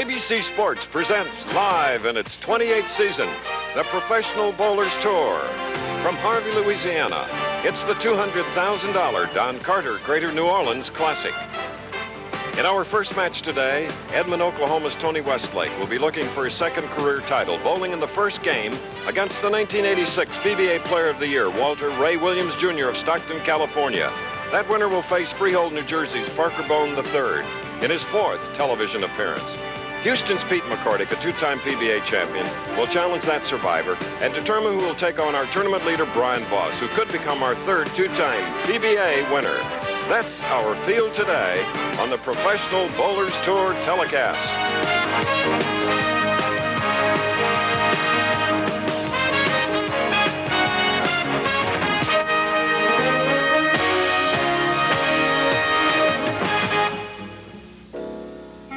ABC Sports presents live in its 28th season, the Professional Bowlers Tour. From Harvey, Louisiana, it's the $200,000 Don Carter Greater New Orleans Classic. In our first match today, Edmond, Oklahoma's Tony Westlake will be looking for his second career title, bowling in the first game against the 1986 PBA Player of the Year, Walter Ray Williams, Jr. of Stockton, California. That winner will face Freehold, New Jersey's Parker Bohn III in his fourth television appearance. Houston's Pete McCordic, a two-time PBA champion, will challenge that survivor and determine who will take on our tournament leader, Brian Voss, who could become our third two-time PBA winner. That's our field today on the Professional Bowlers Tour telecast.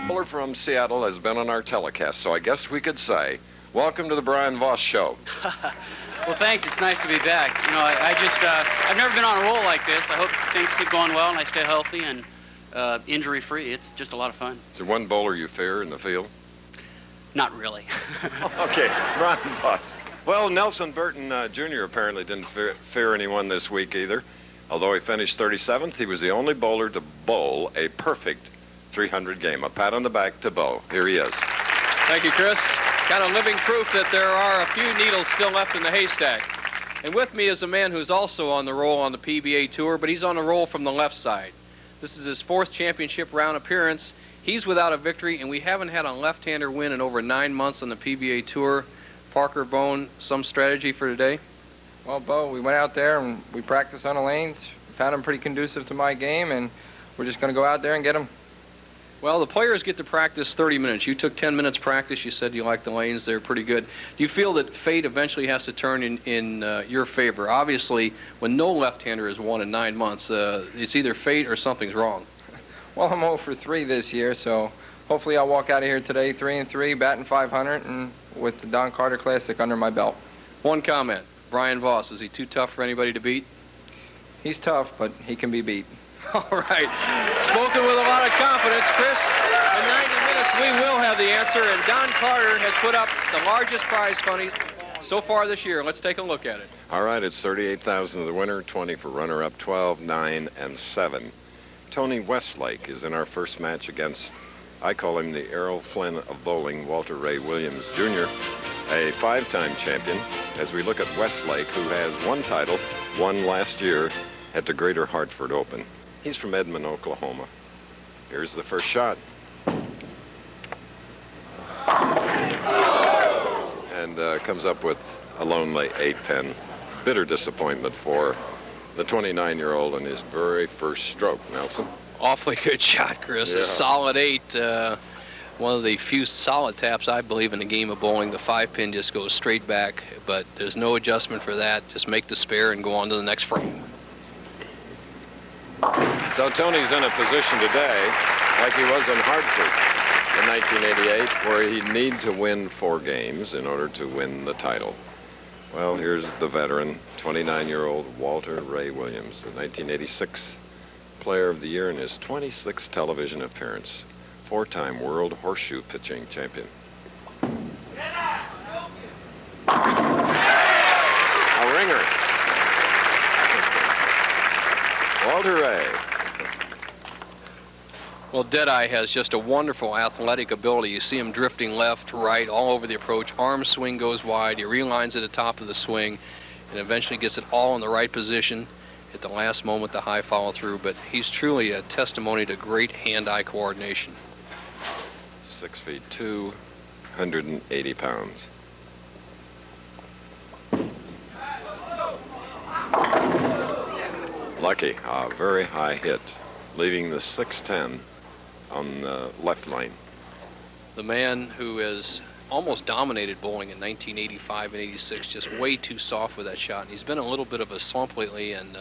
Bowler from Seattle has been on our telecast, so I guess we could say, welcome to the Brian Voss Show. Well, thanks. It's nice to be back. You know, I've never been on a roll like this. I hope things keep going well and I stay healthy and injury-free. It's just a lot of fun. Is there one bowler you fear in the field? Not really. Okay, Brian Voss. Well, Nelson Burton Jr. apparently didn't fear anyone this week either. Although he finished 37th, he was the only bowler to bowl a perfect 300 game. A pat on the back to Bo. Here he is. Thank you, Chris. Got a living proof that there are a few needles still left in the haystack. And with me is a man who's also on the roll on the PBA Tour, but he's on the roll from the left side. This is his fourth championship round appearance. He's without a victory, and we haven't had a left-hander win in over 9 months on the PBA Tour. Parker Bohn, some strategy for today? Well, Bo, we went out there and we practiced on the lanes, found them pretty conducive to my game, and we're just going to go out there and get them. Well, the players get to practice 30 minutes. You took 10 minutes practice. You said you liked the lanes. They're pretty good. Do you feel that fate eventually has to turn in your favor? Obviously, when no left-hander has won in 9 months, it's either fate or something's wrong. Well, I'm 0 for 3 this year, so hopefully I'll walk out of here today 3-3, batting 500, and with the Don Carter Classic under my belt. One comment. Brian Voss, is he too tough for anybody to beat? He's tough, but he can be beat. All right. Spoken with a lot of confidence, Chris. In 90 minutes, we will have the answer, and Don Carter has put up the largest prize money so far this year. Let's take a look at it. All right, it's $38,000 to the winner, 20 for runner-up, 12, 9, and 7. Tony Westlake is in our first match against, I call him the Errol Flynn of bowling, Walter Ray Williams, Jr., a 5-time champion, as we look at Westlake, who has one title, won last year at the Greater Hartford Open. He's from Edmond, Oklahoma. Here's the first shot. And comes up with a lonely 8-pin. Bitter disappointment for the 29-year-old in his very first stroke. Nelson? Awfully good shot, Chris. Yeah. A solid 8. One of the few solid taps I believe in the game of bowling. The 5-pin just goes straight back, but there's no adjustment for that. Just make the spare and go on to the next frame. So Tony's in a position today, like he was in Hartford in 1988, where he'd need to win 4 games in order to win the title. Well, here's the veteran, 29-year-old Walter Ray Williams, the 1986 Player of the Year in his 26th television appearance, 4-time World Horseshoe Pitching Champion. A ringer. Walter Ray. Well, Deadeye has just a wonderful athletic ability. You see him drifting left, right, all over the approach. Arm swing goes wide. He relines at the top of the swing and eventually gets it all in the right position at the last moment, the high follow through. But he's truly a testimony to great hand-eye coordination. 6'2", 180 pounds. Lucky, a very high hit, leaving the 6'10" on the left lane. The man who has almost dominated bowling in 1985 and 86, just way too soft with that shot. And he's been in a little bit of a slump lately, and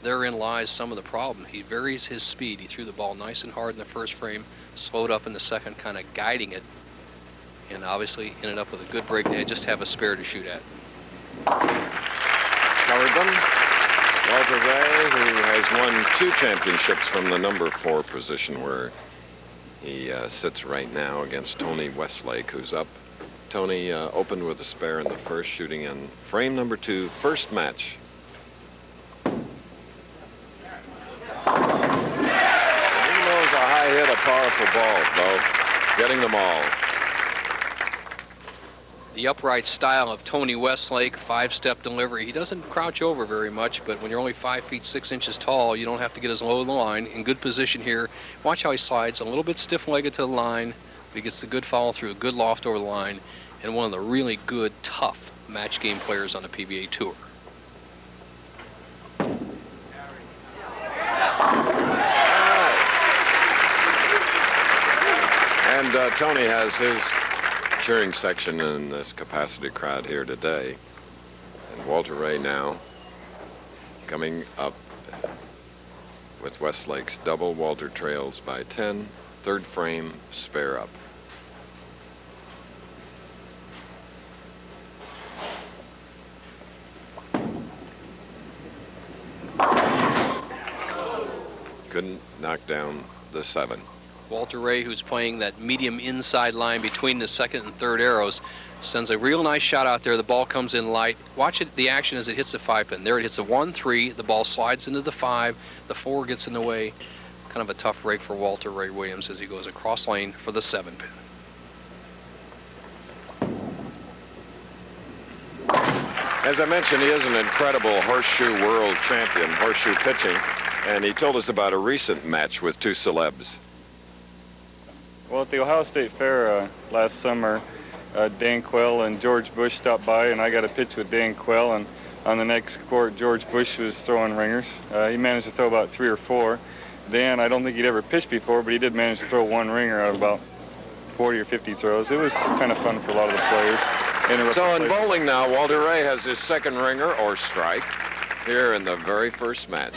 therein lies some of the problem. He varies his speed. He threw the ball nice and hard in the first frame, slowed up in the second, kind of guiding it, and obviously ended up with a good break. They just have a spare to shoot at. Covered them. Walter Ray, who has won 2 championships from the number 4 position, where He sits right now against Tony Westlake, who's up. Tony opened with a spare in the first, shooting in frame number 2, first match. Even though it's a high hit, a powerful ball, though, getting them all. The upright style of Tony Westlake, 5-step delivery. He doesn't crouch over very much, but when you're only 5 feet 6 inches tall, you don't have to get as low as the line. In good position here. Watch how he slides a little bit stiff-legged to the line, but he gets the good follow through, good loft over the line, and one of the really good, tough match game players on the PBA Tour. And Tony has his cheering section in this capacity crowd here today. And Walter Ray now coming up with Westlake's double. Walter trails by 10, third frame, spare up. Couldn't knock down the 7. Walter Ray, who's playing that medium inside line between the second and third arrows, sends a real nice shot out there. The ball comes in light. Watch it, the action as it hits the 5 pin. There it hits a 1-3. The ball slides into the 5. The 4 gets in the way. Kind of a tough break for Walter Ray Williams as he goes across lane for the 7 pin. As I mentioned, he is an incredible horseshoe world champion, horseshoe pitching, and he told us about a recent match with 2 celebs. Well, at the Ohio State Fair last summer, Dan Quell and George Bush stopped by, and I got a pitch with Dan Quell, and on the next court, George Bush was throwing ringers. He managed to throw about 3 or 4. Dan, I don't think he'd ever pitched before, but he did manage to throw 1 ringer out of about 40 or 50 throws. It was kind of fun for a lot of the players. So in bowling now, Walter Ray has his second ringer, or strike, here in the very first match.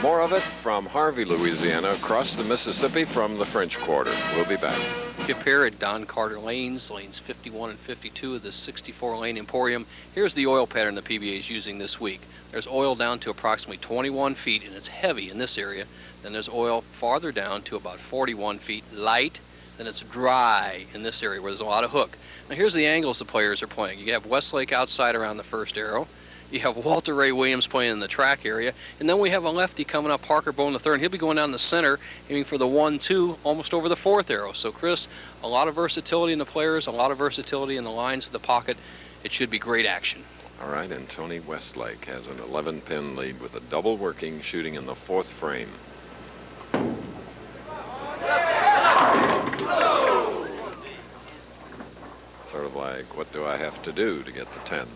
More of it from Harvey, Louisiana, across the Mississippi from the French Quarter. We'll be back. Chip here at Don Carter lanes 51 and 52 of the 64-lane Emporium. Here's the oil pattern the PBA is using this week. There's oil down to approximately 21 feet, and it's heavy in this area. Then there's oil farther down to about 41 feet, light. Then it's dry in this area where there's a lot of hook. Now here's the angles the players are playing. You have Westlake outside around the first arrow. You have Walter Ray Williams playing in the track area. And then we have a lefty coming up, Parker Bohn the third. And he'll be going down the center, aiming for the 1-2, almost over the 4th arrow. So, Chris, a lot of versatility in the players, a lot of versatility in the lines of the pocket. It should be great action. All right, and Tony Westlake has an 11-pin lead with a double working, shooting in the 4th frame. Sort of like, what do I have to do to get the 10?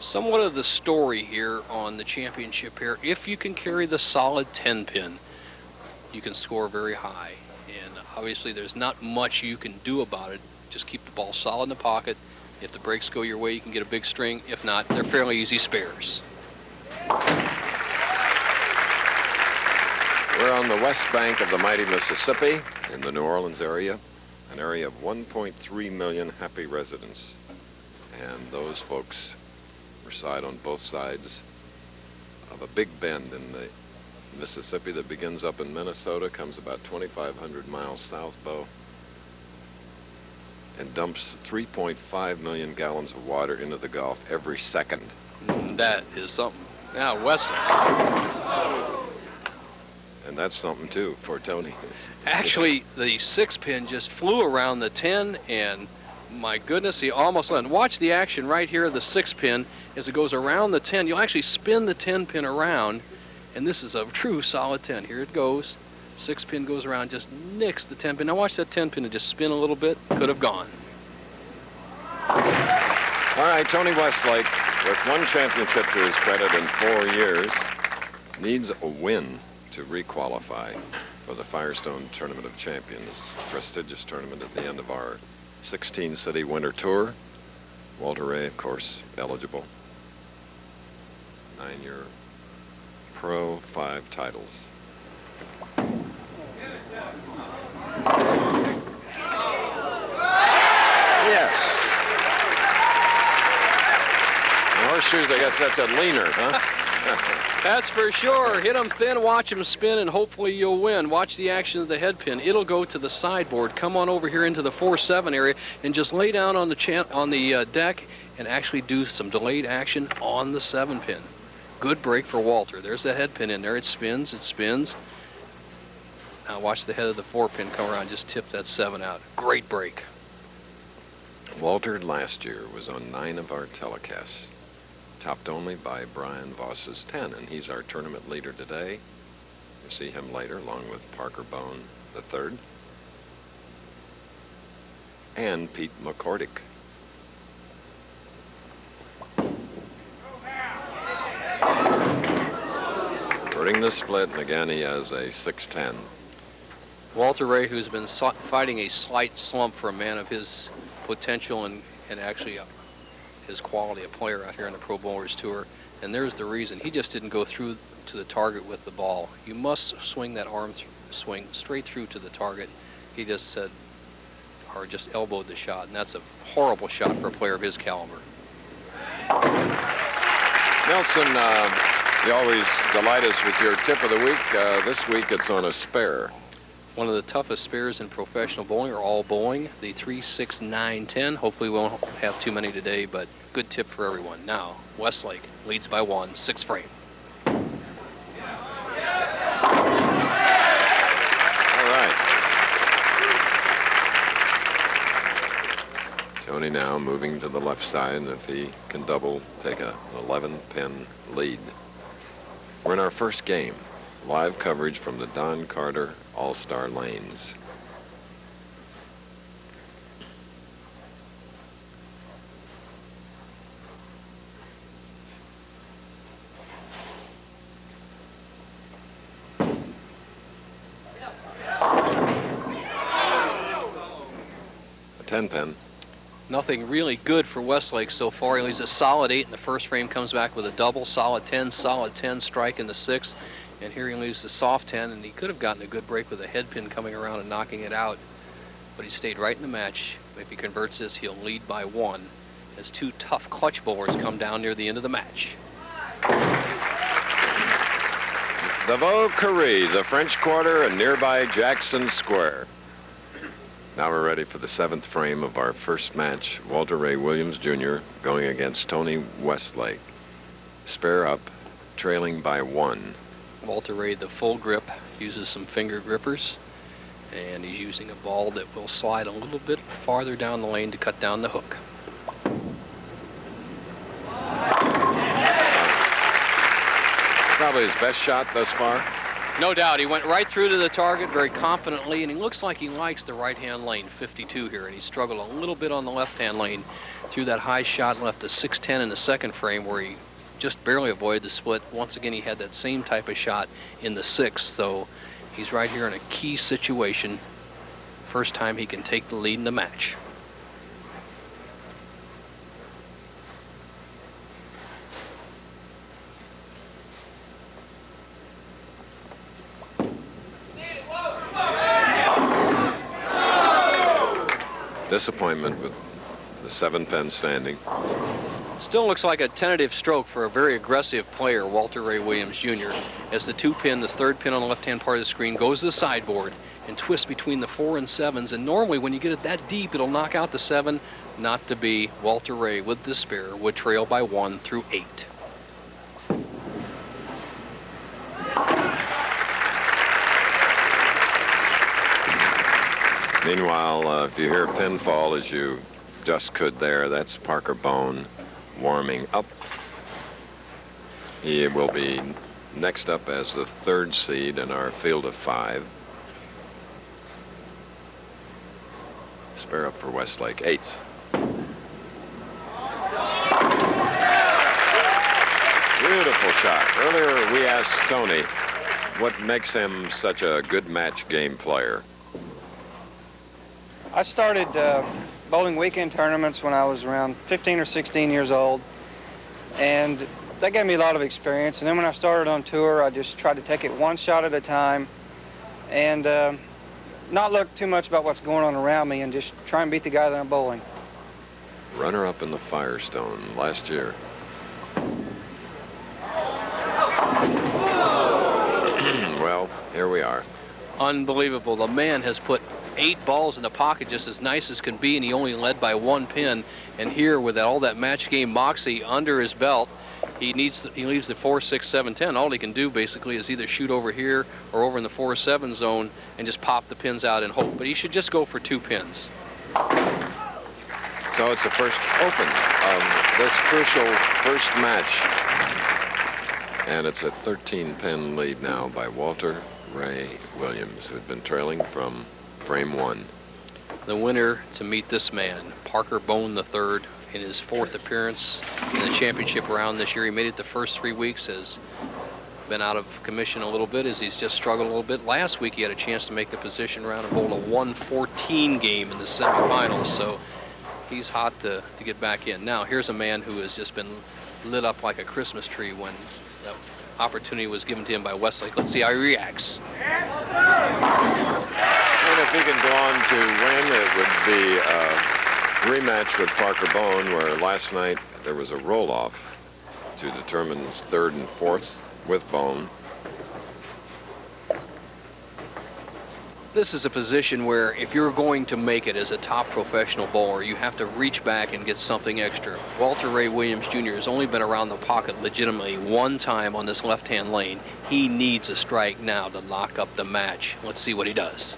Somewhat of the story here on the championship here. If you can carry the solid 10-pin, you can score very high. And obviously there's not much you can do about it. Just keep the ball solid in the pocket. If the breaks go your way, you can get a big string. If not, they're fairly easy spares. We're on the west bank of the mighty Mississippi in the New Orleans area, an area of 1.3 million happy residents. And those folks reside on both sides of a big bend in the Mississippi that begins up in Minnesota, comes about 2,500 miles south, Bo, and dumps 3.5 million gallons of water into the Gulf every second. That is something. Now, Wesley. And that's something, too, for Tony. Actually, the 6-pin just flew around the 10, and my goodness, he almost landed. Watch the action right here, the 6-pin, as it goes around the 10. You'll actually spin the 10-pin around, and this is a true solid 10. Here it goes. 6-pin goes around, just nicks the 10-pin. Now watch that 10-pin just spin a little bit. Could have gone. All right, Tony Westlake, with 1 championship to his credit in 4 years, needs a win to requalify for the Firestone Tournament of Champions, prestigious tournament at the end of our 16-city winter tour. Walter Ray, of course, eligible. 9-year pro, 5 titles. Yes. The horseshoes, I guess that's a leaner, huh? That's for sure. Hit them thin, watch them spin, and hopefully you'll win. Watch the action of the head pin. It'll go to the sideboard. Come on over here into the 4-7 area and just lay down on the deck and actually do some delayed action on the 7 pin. Good break for Walter. There's that head pin in there. It spins, it spins. Now watch the head of the 4 pin come around, just tip that 7 out. Great break. Walter last year was on 9 of our telecasts, topped only by Brian Voss's 10, and he's our tournament leader today. You'll see him later, along with Parker Bohn III and Pete McCordic. Hurting the split, and again he has a 6-10. Walter Ray, who's been fighting a slight slump for a man of his potential and actually his quality of player out here on the Pro Bowlers Tour. And there's the reason. He just didn't go through to the target with the ball. You must swing that arm swing straight through to the target. He just said, or just elbowed the shot, and that's a horrible shot for a player of his caliber. Nelson, you always delight us with your tip of the week. This week it's on a spare. One of the toughest spares in professional bowling are all bowling, the 3, 6, 9, 10. Hopefully we won't have too many today, but good tip for everyone. Now, Westlake leads by 1, 6th frame. All right. Tony now moving to the left side, and if he can double, take an 11-pin lead. We're in our first game. Live coverage from the Don Carter All-Star Lanes. A 10-pin. Nothing really good for Westlake so far. He leaves a solid 8 in the first frame, comes back with a double, solid 10 strike in the 6th. And here he leaves the soft 10, and he could have gotten a good break with a head pin coming around and knocking it out. But he stayed right in the match. If he converts this, he'll lead by 1 as 2 tough clutch bowlers come down near the end of the match. The Vauquerie, the French Quarter, and nearby Jackson Square. Now we're ready for the 7th frame of our first match. Walter Ray Williams Jr. going against Tony Westlake. Spare up, trailing by 1. Walter Ray, the full grip, uses some finger grippers, and he's using a ball that will slide a little bit farther down the lane to cut down the hook. Probably his best shot thus far. No doubt. He went right through to the target very confidently, and he looks like he likes the right-hand lane, 52 here, and he struggled a little bit on the left-hand lane through that high shot, left a 6-10 in the 2nd frame where he just barely avoided the split. Once again, he had that same type of shot in the 6th, so he's right here in a key situation. First time he can take the lead in the match. Disappointment with the 7-pin standing. Still looks like a tentative stroke for a very aggressive player, Walter Ray Williams Jr. As the 2-pin, this 3rd pin on the left-hand part of the screen, goes to the sideboard and twists between the 4 and 7s. And normally when you get it that deep, it'll knock out the 7. Not to be. Walter Ray with the spare would trail by 1 through 8. Meanwhile, if you hear pinfall as you just could there, that's Parker Bohn warming up. He will be next up as the 3rd seed in our field of 5. Spare up for Westlake, 8. Beautiful shot. Earlier we asked Tony what makes him such a good match game player. I started bowling weekend tournaments when I was around 15 or 16 years old, and that gave me a lot of experience. And then when I started on tour, I just tried to take it one shot at a time and not look too much about what's going on around me and just try and beat the guy that I'm bowling. Runner-up in the Firestone last year. here we are. Unbelievable. The man has put 8 balls in the pocket just as nice as can be, and he only led by 1 pin. And here, with all that match game moxie under his belt, he leaves the 4, 6, 7, 10. All he can do basically is either shoot over here or over in the 4, 7 zone and just pop the pins out and hope. But he should just go for 2 pins. So it's the first open of this crucial first match. And it's a 13-pin lead now by Walter Ray Williams, who had been trailing from frame 1. The winner to meet this man, Parker Bohn III, in his 4th appearance in the championship round this year. He made it the first 3 weeks, has been out of commission a little bit as he's just struggled a little bit. Last week he had a chance to make the position round and bowl a 114 game in the semifinals, so he's hot to get back in. Now here's a man who has just been lit up like a Christmas tree when the opportunity was given to him by Westlake. Let's see how he reacts. And if he can go on to win, it would be a rematch with Parker Bohn, where last night there was a roll-off to determine 3rd and 4th with Bohn. This is a position where if you're going to make it as a top professional bowler, you have to reach back and get something extra. Walter Ray Williams Jr. has only been around the pocket legitimately 1 time on this left-hand lane. He needs a strike now to lock up the match. Let's see what he does.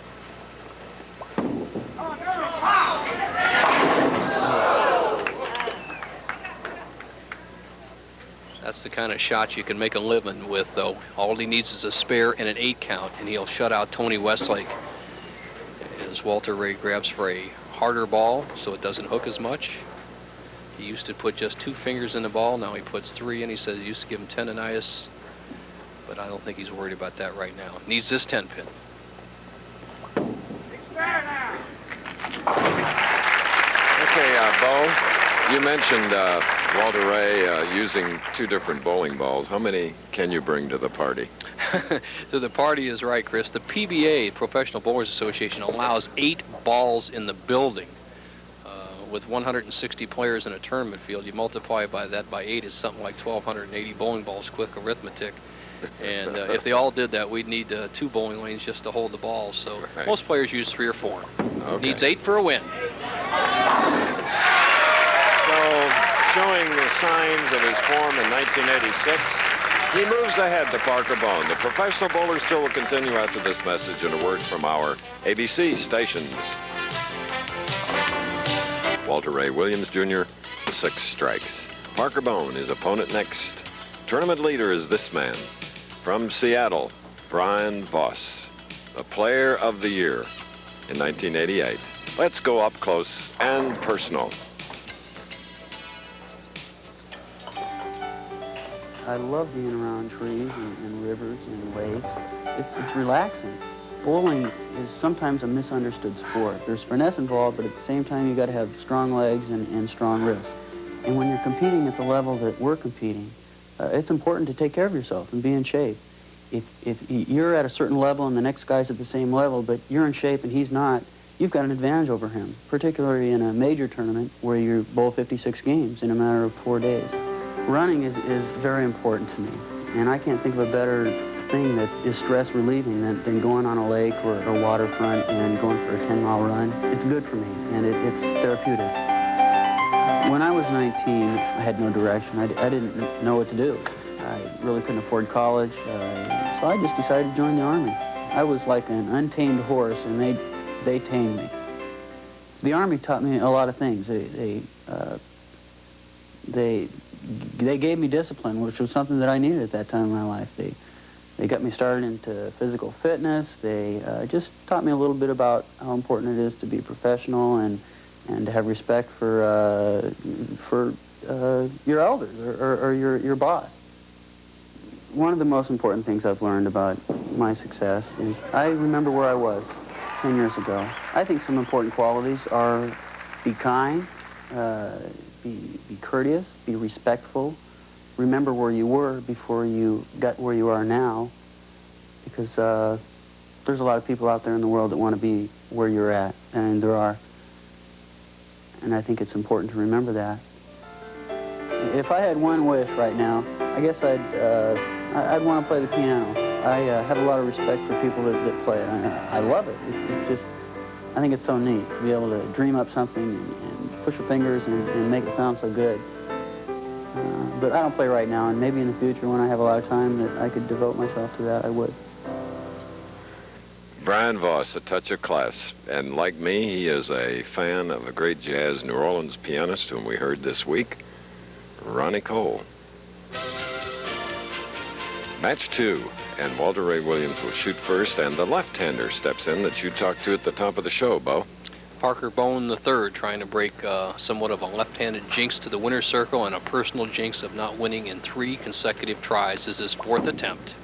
That's the kind of shot you can make a living with, though. All he needs is a spare and an 8 count, and he'll shut out Tony Westlake. As Walter Ray grabs for a harder ball so it doesn't hook as much. He used to put just 2 fingers in the ball. Now he puts 3 in. He says he used to give him tendonitis, but I don't think he's worried about that right now. Needs this 10 pin. Okay, Bo, you mentioned Walter Ray using 2 different bowling balls. How many can you bring to the party? To the party is right, Chris. The PBA, Professional Bowlers Association, allows 8 balls in the building. With 160 players in a tournament field, you multiply by 8, it's something like 1,280 bowling balls, quick arithmetic. And if they all did that, we'd need 2 bowling lanes just to hold the balls. So right. Most players use 3 or 4. Okay. Needs 8 for a win. So, showing the signs of his form in 1986, he moves ahead to Parker Bohn. The Professional Bowlers Tour will continue after this message and a word from our ABC stations. Walter Ray Williams Jr., 6 strikes. Parker Bohn, his opponent next. Tournament leader is this man. From Seattle, Brian Voss, the Player of the Year in 1988. Let's go up close and personal. I love being around trees and rivers and lakes. It's relaxing. Bowling is sometimes a misunderstood sport. There's finesse involved, but at the same time, you got to have strong legs and strong wrists. And when you're competing at the level that we're competing, it's important to take care of yourself and be in shape. If you're at a certain level and the next guy's at the same level, but you're in shape and he's not, you've got an advantage over him, particularly in a major tournament where you bowl 56 games in a matter of 4 days. Running is very important to me, and I can't think of a better thing that is stress relieving than going on a lake or waterfront and going for a 10-mile run. It's good for me, and it's therapeutic. When I was 19, I had no direction. I didn't know what to do. I really couldn't afford college, so I just decided to join the Army. I was like an untamed horse, and they tamed me. The Army taught me a lot of things. They gave me discipline, which was something that I needed at that time in my life. They got me started into physical fitness. They just taught me a little bit about how important it is to be professional and to have respect for your elders or your boss. One of the most important things I've learned about my success is I remember where I was 10 years ago. I think some important qualities are be kind, be courteous, be respectful, remember where you were before you got where you are now, because there's a lot of people out there in the world that want to be where you're at, and there are. And I think it's important to remember that. If I had one wish right now, I guess I'd want to play the piano. I have a lot of respect for people that play it. I love it. It's just, I think it's so neat to be able to dream up something and push your fingers and make it sound so good. But I don't play right now, and maybe in the future when I have a lot of time that I could devote myself to that, I would. Brian Voss, a touch of class. And like me, he is a fan of a great jazz New Orleans pianist whom we heard this week, Ronnie Cole. Match 2, and Walter Ray Williams will shoot first, and the left-hander steps in that you talked to at the top of the show, Bo. Parker Bohn III trying to break somewhat of a left-handed jinx to the winner's circle and a personal jinx of not winning in 3 consecutive tries is his 4th attempt.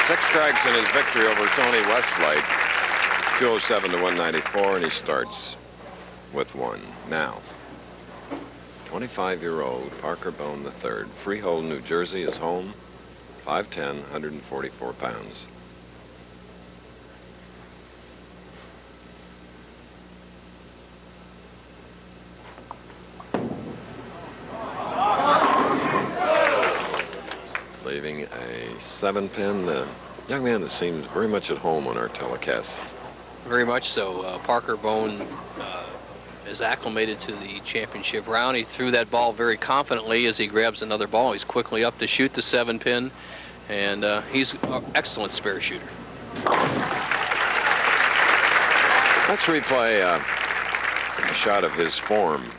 6 strikes in his victory over Tony Westlake. 207 to 194, and he starts with 1. Now, 25-year-old Parker Bohn III, Freehold, New Jersey, is home. 5'10", 144 pounds. Leaving a 7-pin. The young man that seems very much at home on our telecast. Very much so. Parker Bohn is acclimated to the championship round. He threw that ball very confidently as he grabs another ball. He's quickly up to shoot the 7-pin, and he's an excellent spare shooter. Let's replay a shot of his form.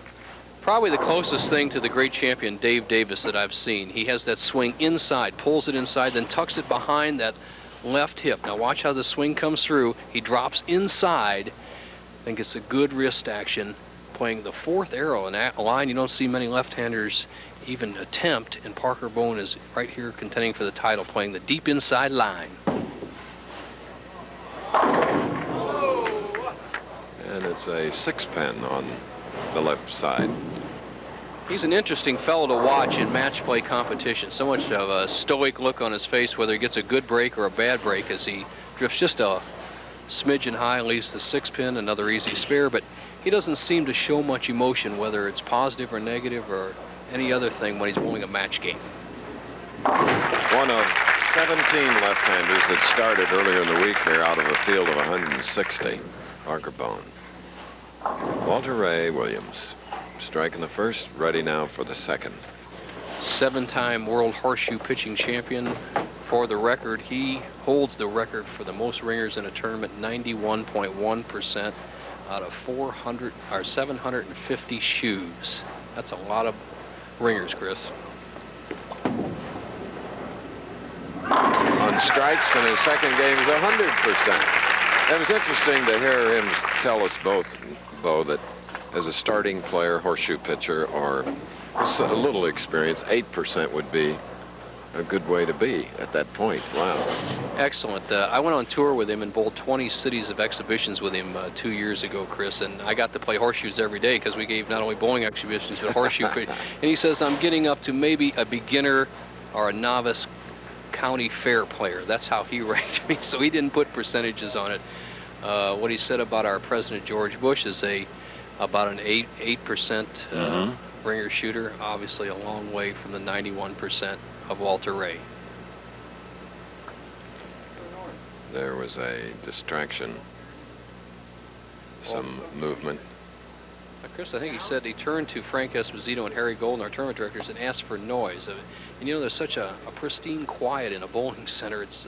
Probably the closest thing to the great champion Dave Davis that I've seen. He has that swing inside, pulls it inside, then tucks it behind that left hip. Now watch how the swing comes through. He drops inside. I think it's a good wrist action, playing the 4th arrow in that line you don't see many left-handers even attempt, and Parker Bohn is right here contending for the title, playing the deep inside line. And it's a 6-pin on the left side. He's an interesting fellow to watch in match play competition. So much of a stoic look on his face, whether he gets a good break or a bad break, as he drifts just a smidgen high, leaves the 6-pin, another easy spare, but he doesn't seem to show much emotion, whether it's positive or negative or any other thing when he's winning a match game. One of 17 left-handers that started earlier in the week here out of a field of 160. Parker Bohn. Walter Ray Williams striking the first, ready now for the second. 7-time world horseshoe pitching champion. For the record, he holds the record for the most ringers in a tournament, 91.1% out of 750 shoes. That's a lot of ringers, Chris. On strikes in his second game is 100%. It was interesting to hear him tell us both, Bo, that as a starting player, horseshoe pitcher, or a little experience, 8% would be a good way to be at that point. Wow. Excellent. I went on tour with him and bowled 20 cities of exhibitions with him 2 years ago, Chris, and I got to play horseshoes every day because we gave not only bowling exhibitions but horseshoe pitch. And he says, I'm getting up to maybe a beginner or a novice county fair player. That's how he ranked me, so he didn't put percentages on it. What he said about our President George Bush is about an 8% ringer shooter, obviously a long way from the 91% of Walter Ray. There was a distraction, some movement. Chris, I think he said he turned to Frank Esposito and Harry Golden, our tournament directors, and asked for noise. And you know, there's such a pristine quiet in a bowling center. It's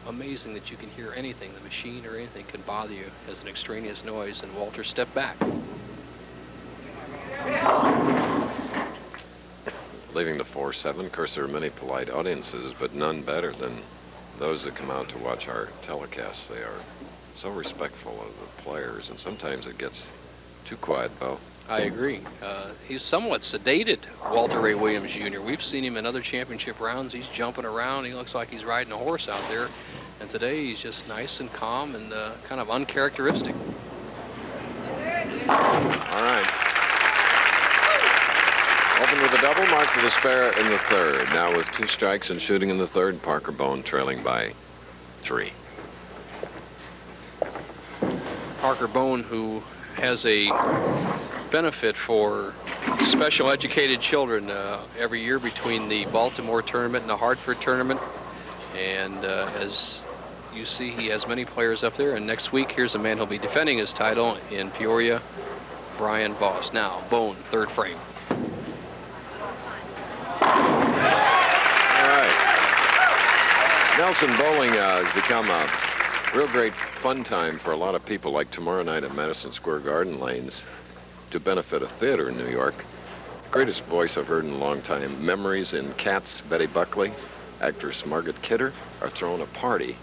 amazing that you can hear anything, the machine or anything can bother you as an extraneous noise, and Walter stepped back. Leaving the 4-7. Of course, there are many polite audiences, but none better than those that come out to watch our telecasts. They are so respectful of the players, and sometimes it gets too quiet, Bo. I agree. He's somewhat sedated, Walter Ray Williams Jr. We've seen him in other championship rounds. He's jumping around. He looks like he's riding a horse out there. And today he's just nice and calm and kind of uncharacteristic. All right. Open with a double, marked with a spare in the third. Now with 2 strikes and shooting in the third, Parker Bohn trailing by 3. Parker Bohn, who has a benefit for special educated children every year between the Baltimore tournament and the Hartford tournament. And as you see, he has many players up there. And next week, here's a man who'll be defending his title in Peoria, Brian Voss. Now, Bohn, third frame. All right. Nelson, bowling has become a real great fun time for a lot of people, like tomorrow night at Madison Square Garden Lanes, to benefit a theater in New York. Greatest voice I've heard in a long time. Memories in Cats, Betty Buckley, actress Margaret Kidder are throwing a party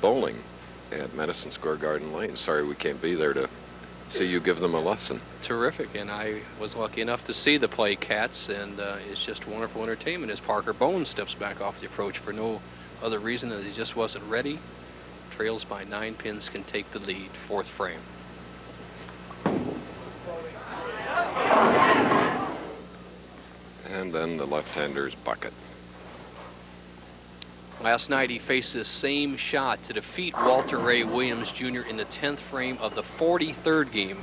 bowling at Madison Square Garden Lanes. Sorry we can't be there to see you give them a lesson. Terrific, and I was lucky enough to see the play Cats, and it's just wonderful entertainment as Parker Bohn steps back off the approach for no other reason than he just wasn't ready. Trails by 9 pins, can take the lead. Fourth frame. And then the left-hander's bucket. Last night he faced this same shot to defeat Walter Ray Williams Jr. in the 10th frame of the 43rd game.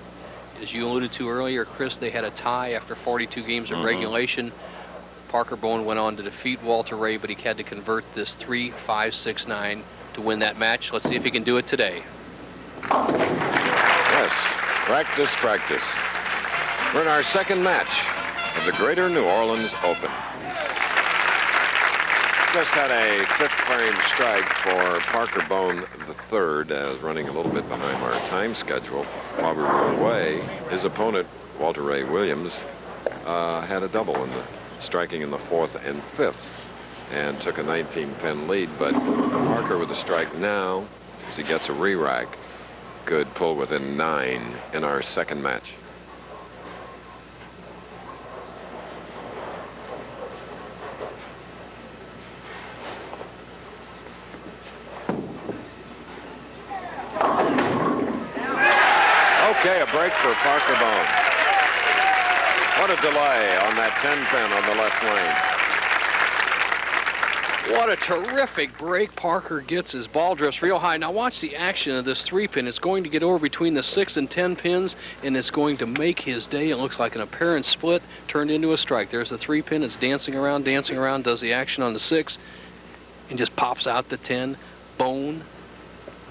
As you alluded to earlier, Chris, they had a tie after 42 games of regulation. Parker Bohn went on to defeat Walter Ray, but he had to convert this 3-5-6-9 to win that match. Let's see if he can do it today. Yes, practice, practice. We're in our second match of the Greater New Orleans Open. Just had a fifth frame strike for Parker Bohn III, as running a little bit behind our time schedule while we were away. His opponent, Walter Ray Williams, had a double in the striking in the 4th and 5th and took a 19-pin lead, but Parker with a strike now, as he gets a re-rack, could pull within 9 in our second match. Okay, a break for Parker Bohn. What a delay on that 10-pin on the left lane. What a terrific break Parker gets. His ball drifts real high. Now watch the action of this 3-pin. It's going to get over between the 6 and 10 pins, and it's going to make his day. It looks like an apparent split turned into a strike. There's the 3-pin. It's dancing around, does the action on the 6, and just pops out the 10. Bohn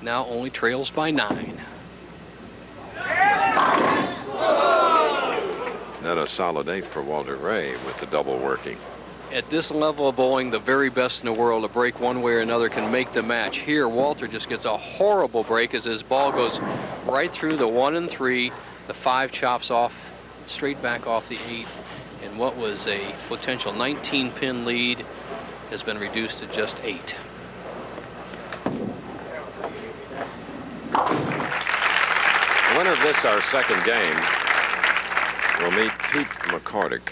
now only trails by 9. Not a solid 8 for Walter Ray with the double working. At this level of bowling, the very best in the world, a break one way or another can make the match. Here, Walter just gets a horrible break as his ball goes right through the 1 and 3. The 5 chops off, straight back off the 8. And what was a potential 19-pin lead has been reduced to just 8. The winner of this, our second game, will meet Pete McCordic.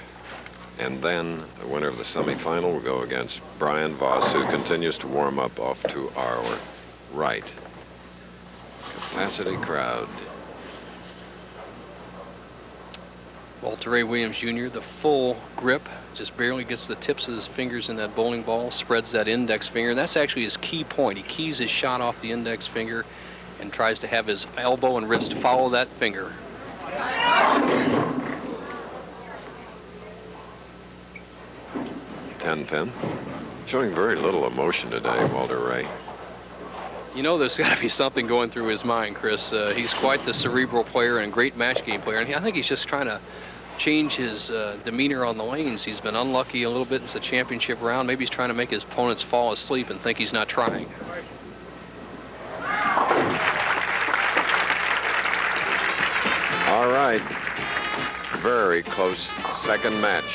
And then the winner of the semifinal will go against Brian Voss, who continues to warm up off to our right. Capacity crowd. Walter Ray Williams Jr., the full grip, just barely gets the tips of his fingers in that bowling ball, spreads that index finger. That's actually his key point. He keys his shot off the index finger and tries to have his elbow and wrist follow that finger. Ten-pin. Showing very little emotion today, Walter Ray. You know, there's got to be something going through his mind, Chris. He's quite the cerebral player and great match game player, and I think he's just trying to change his demeanor on the lanes. He's been unlucky a little bit in the championship round. Maybe he's trying to make his opponents fall asleep and think he's not trying. All right. Very close second match.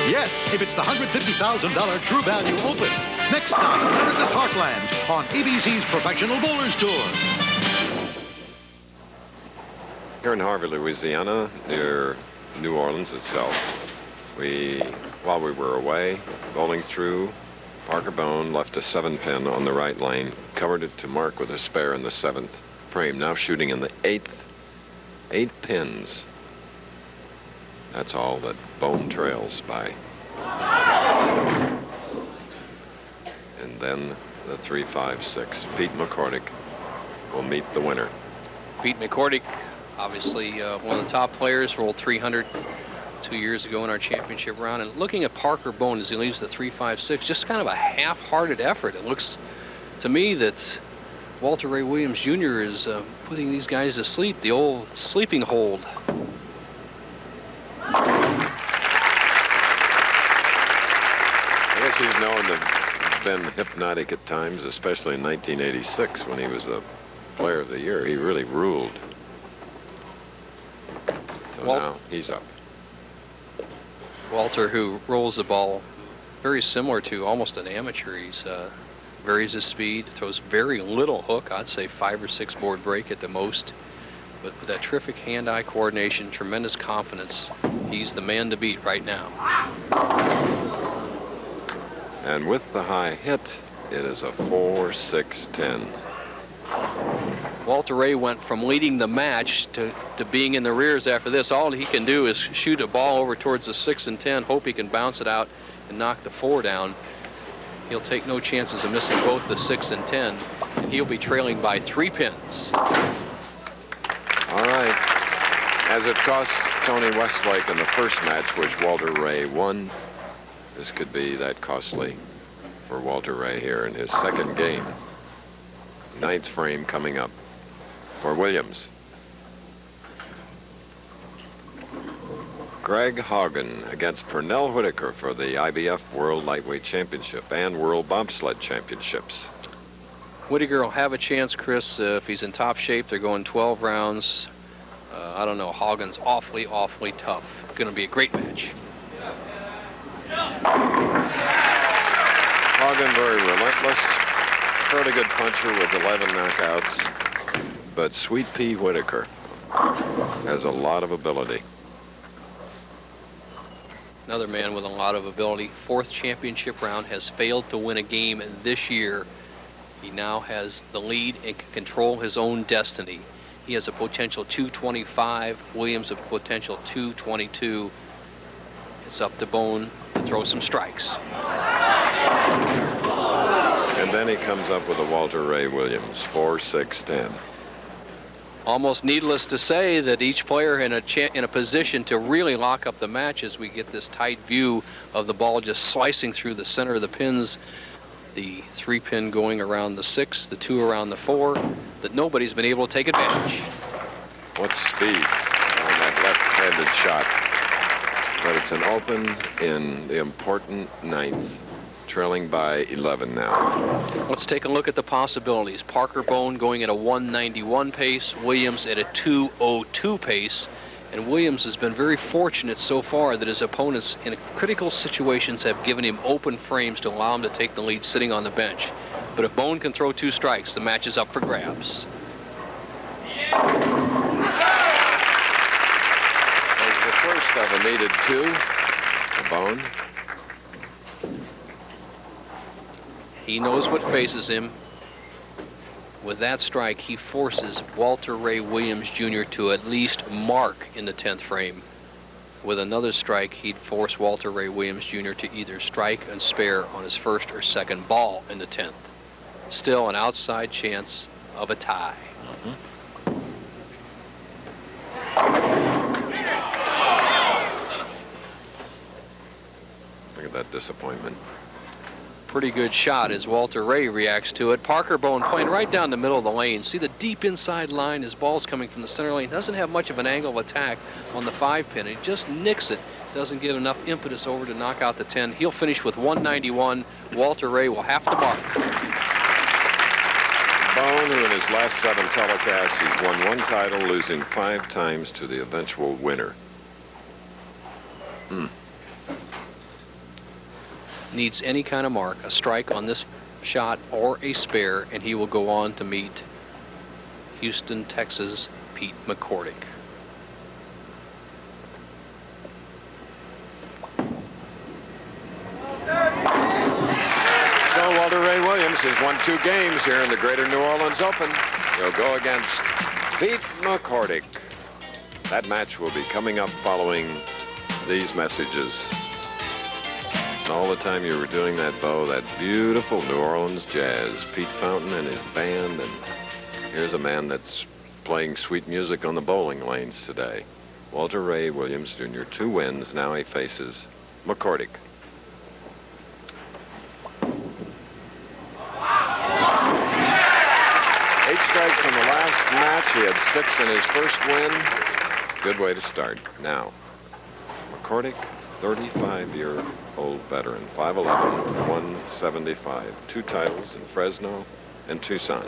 Yes, if it's the $150,000 True Value Open. Next time, America's Heartland on ABC's Professional Bowlers Tour. Here in Harvey, Louisiana, near New Orleans itself, while we were away, bowling through, Parker Bohn left a 7-pin on the right lane, covered it to mark with a spare in the 7th frame, now shooting in the 8th. 8 pins. That's all that Bohn trails by. And then the 3-5-6. Pete McCordic will meet the winner. Pete McCordic Obviously, one of the top players, rolled 300 2 years ago in our championship round. And looking at Parker Bohn as he leaves the 3.56, just kind of a half-hearted effort. It looks to me that Walter Ray Williams Jr. is putting these guys to sleep, the old sleeping hold. I guess he's known to have been hypnotic at times, especially in 1986 when he was the Player of the Year. He really ruled. So now he's up. Walter, who rolls the ball very similar to almost an amateur. He's varies his speed, throws very little hook. I'd say 5 or 6 board break at the most. But with that terrific hand-eye coordination, tremendous confidence, he's the man to beat right now. And with the high hit, it is a 4-6-10. Walter Ray went from leading the match to being in the rears after this. All he can do is shoot a ball over towards the 6 and 10, hope he can bounce it out and knock the 4 down. He'll take no chances of missing both the 6 and 10, and he'll be trailing by 3 pins. All right. As it cost Tony Westlake in the first match, which Walter Ray won, this could be that costly for Walter Ray here in his second game. 9th frame coming up for Williams. Greg Hagen against Pernell Whitaker for the IBF World Lightweight Championship and World Bobsled Championships. Whitaker will have a chance, Chris, if he's in top shape. They're going 12 rounds. I don't know. Hagen's awfully, awfully tough. Going to be a great match. Hagen very relentless. Fairly good puncher with 11 knockouts. But Sweet Pea Whitaker has a lot of ability. Another man with a lot of ability. 4th championship round, has failed to win a game this year. He now has the lead and can control his own destiny. He has a potential 225. Williams a potential 222. It's up to Bohn to throw some strikes. And then he comes up with a Walter Ray Williams, 4-6-10. Almost needless to say that each player in a position to really lock up the match as we get this tight view of the ball just slicing through the center of the pins. The 3 pin going around the 6, the 2 around the 4, that nobody's been able to take advantage. What speed on that left-handed shot. But it's an open in the important 9th, trailing by 11 now. Let's take a look at the possibilities. Parker Bohn going at a 191 pace, Williams at a 202 pace. And Williams has been very fortunate so far that his opponents in critical situations have given him open frames to allow him to take the lead sitting on the bench. But if Bohn can throw 2 strikes, the match is up for grabs. As the first of a needed 2, the Bohn. He knows what faces him. With that strike, he forces Walter Ray Williams Jr. to at least mark in the 10th frame. With another strike, he'd force Walter Ray Williams Jr. to either strike and spare on his first or second ball in the 10th. Still an outside chance of a tie. Look at that disappointment. Pretty good shot as Walter Ray reacts to it. Parker Bohn playing right down the middle of the lane. See the deep inside line. His ball's coming from the center lane. Doesn't have much of an angle of attack on the 5 pin. He just nicks it. Doesn't get enough impetus over to knock out the 10. He'll finish with 191. Walter Ray will have to mark. Bohn, who in his last 7 telecasts, he's won 1 title, losing 5 times to the eventual winner. Needs any kind of mark, a strike on this shot or a spare, and he will go on to meet Houston, Texas, Pete McCordic. So Walter Ray Williams has won 2 games here in the Greater New Orleans Open. He'll go against Pete McCordic. That match will be coming up following these messages. And all the time you were doing that, Bo, that beautiful New Orleans jazz, Pete Fountain and his band, and here's a man that's playing sweet music on the bowling lanes today. Walter Ray Williams Jr., 2 wins. Now he faces McCordic. Eight strikes in the last match. He had 6 in his first win. Good way to start. Now, McCordic, 35-year-old veteran, 5'11", 175, 2 titles in Fresno and Tucson.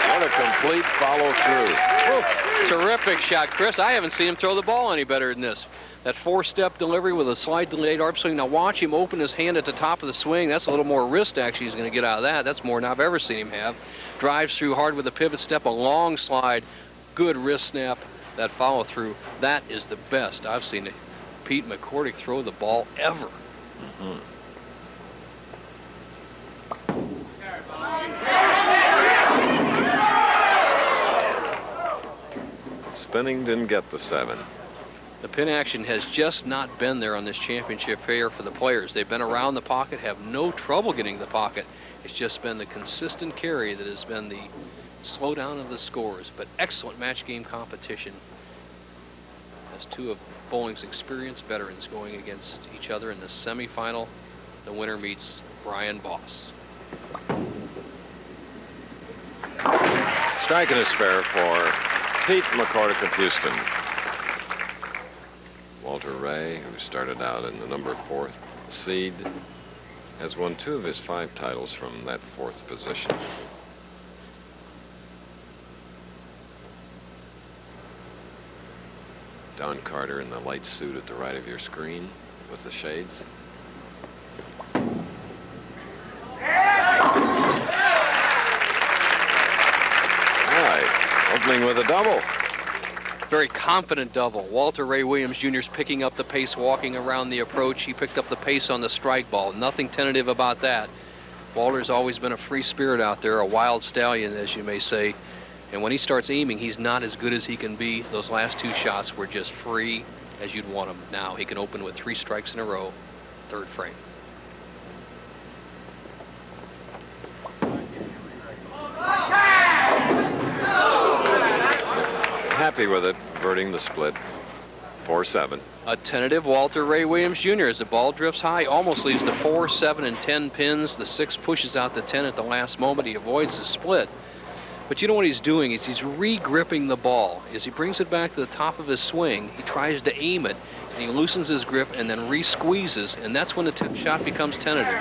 What a complete follow-through. Terrific shot, Chris. I haven't seen him throw the ball any better than this. That 4-step delivery with a slide delayed arm swing. Now watch him open his hand at the top of the swing. That's a little more wrist actually he's going to get out of that. That's more than I've ever seen him have. Drives through hard with a pivot step, a long slide, good wrist snap. That follow through, that is the best I've seen Pete McCordic throw the ball ever. Spinning didn't get the 7. The pin action has just not been there on this championship fair for the players. They've been around the pocket, have no trouble getting the pocket. It's just been the consistent carry that has been the slowdown of the scores. But excellent match game competition as 2 of bowling's experienced veterans going against each other in the semifinal. The winner meets Brian Voss. Striking is fair for Pete McCordic of Houston. Walter Ray, who started out in the number 4th seed, has won 2 of his 5 titles from that 4th position. Don Carter in the light suit at the right of your screen with the shades. All right, opening with a double. Very confident double. Walter Ray Williams Jr.'s picking up the pace walking around the approach. He picked up the pace on the strike ball. Nothing tentative about that. Walter's always been a free spirit out there, a wild stallion, as you may say. And when he starts aiming, he's not as good as he can be. Those last 2 shots were just free as you'd want them. Now he can open with 3 strikes in a row, 3rd frame. Happy with it, birding the split, 4-7. A tentative Walter Ray Williams Jr. as the ball drifts high, almost leaves the 4, 7, and 10 pins. The 6 pushes out the 10 at the last moment. He avoids the split. But you know what he's doing is he's re-gripping the ball. As he brings it back to the top of his swing, he tries to aim it, and he loosens his grip and then re-squeezes, and that's when the shot becomes tentative.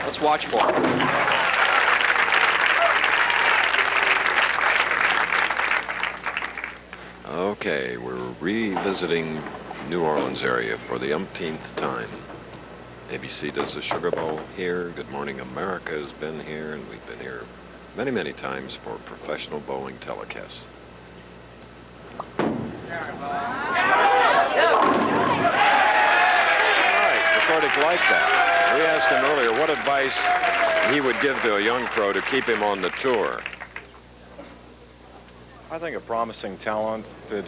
Let's watch for it. Okay, we're revisiting New Orleans area for the umpteenth time. ABC does the Sugar Bowl here. Good Morning America has been here, and we've been here many, many times for professional bowling telecasts. All right, McCordic liked that. We asked him earlier what advice he would give to a young pro to keep him on the tour. I think a promising talented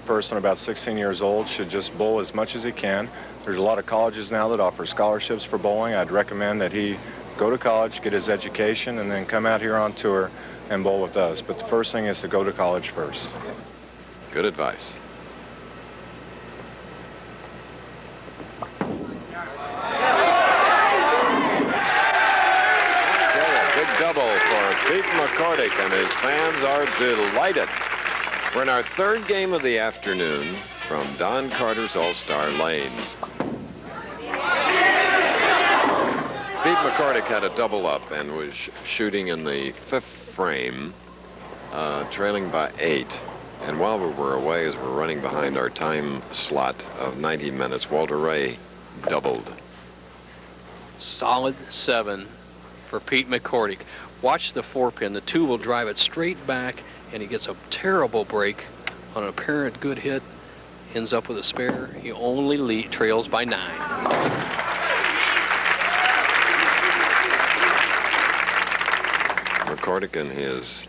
person about 16 years old should just bowl as much as he can. There's a lot of colleges now that offer scholarships for bowling. I'd recommend that he go to college, get his education, and then come out here on tour and bowl with us. But the first thing is to go to college first. Good advice. Double for Pete McCordic, and his fans are delighted. We're in our 3rd game of the afternoon from Don Carter's All-Star Lanes. Pete McCordic had a double up and was shooting in the 5th frame, trailing by 8. And while we were away, as we're running behind our time slot of 90 minutes, Walter Ray doubled. Solid 7 for Pete McCordic. Watch the 4-pin. The 2 will drive it straight back, and he gets a terrible break on an apparent good hit. Ends up with a spare. He only trails by 9. McCordic in his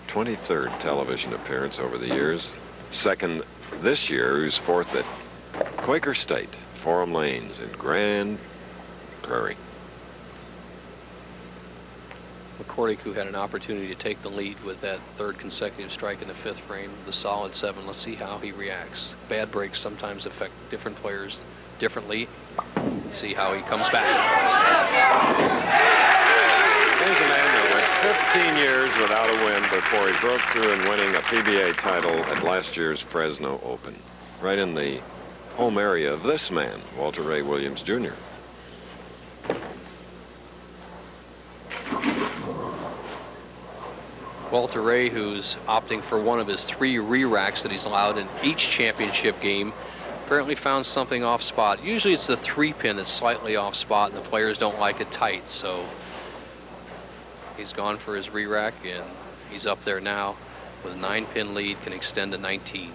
23rd television appearance over the years. 2nd this year, who's 4th at Quaker State, Forum Lanes in Grand Prairie. McCordic, who had an opportunity to take the lead with that third consecutive strike in the fifth frame, the solid 7. Let's see how he reacts. Bad breaks sometimes affect different players differently. Let's see how he comes back. Here's a man that went 15 years without a win before he broke through and winning a PBA title at last year's Fresno Open, right in the home area of this man, Walter Ray Williams, Jr. Walter Ray, who's opting for one of his 3 re-racks that he's allowed in each championship game, apparently found something off spot. Usually it's the 3-pin that's slightly off spot and the players don't like it tight, so he's gone for his re-rack and he's up there now with a 9-pin lead, can extend to 19.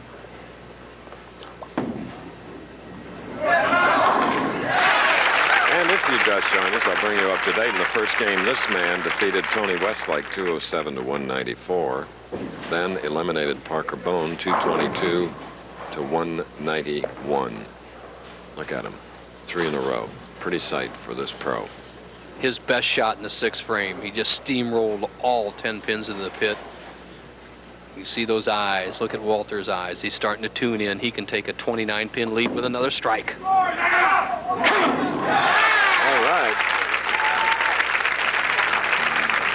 And if you just joined us, I'll bring you up to date. In the first game, this man defeated Tony Westlake 207 to 194, then eliminated Parker Bohn 222 to 191. Look at him, 3 in a row. Pretty sight for this pro. His best shot in the 6th frame. He just steamrolled all 10 pins into the pit. You see those eyes. Look at Walter's eyes. He's starting to tune in. He can take a 29-pin lead with another strike. All right.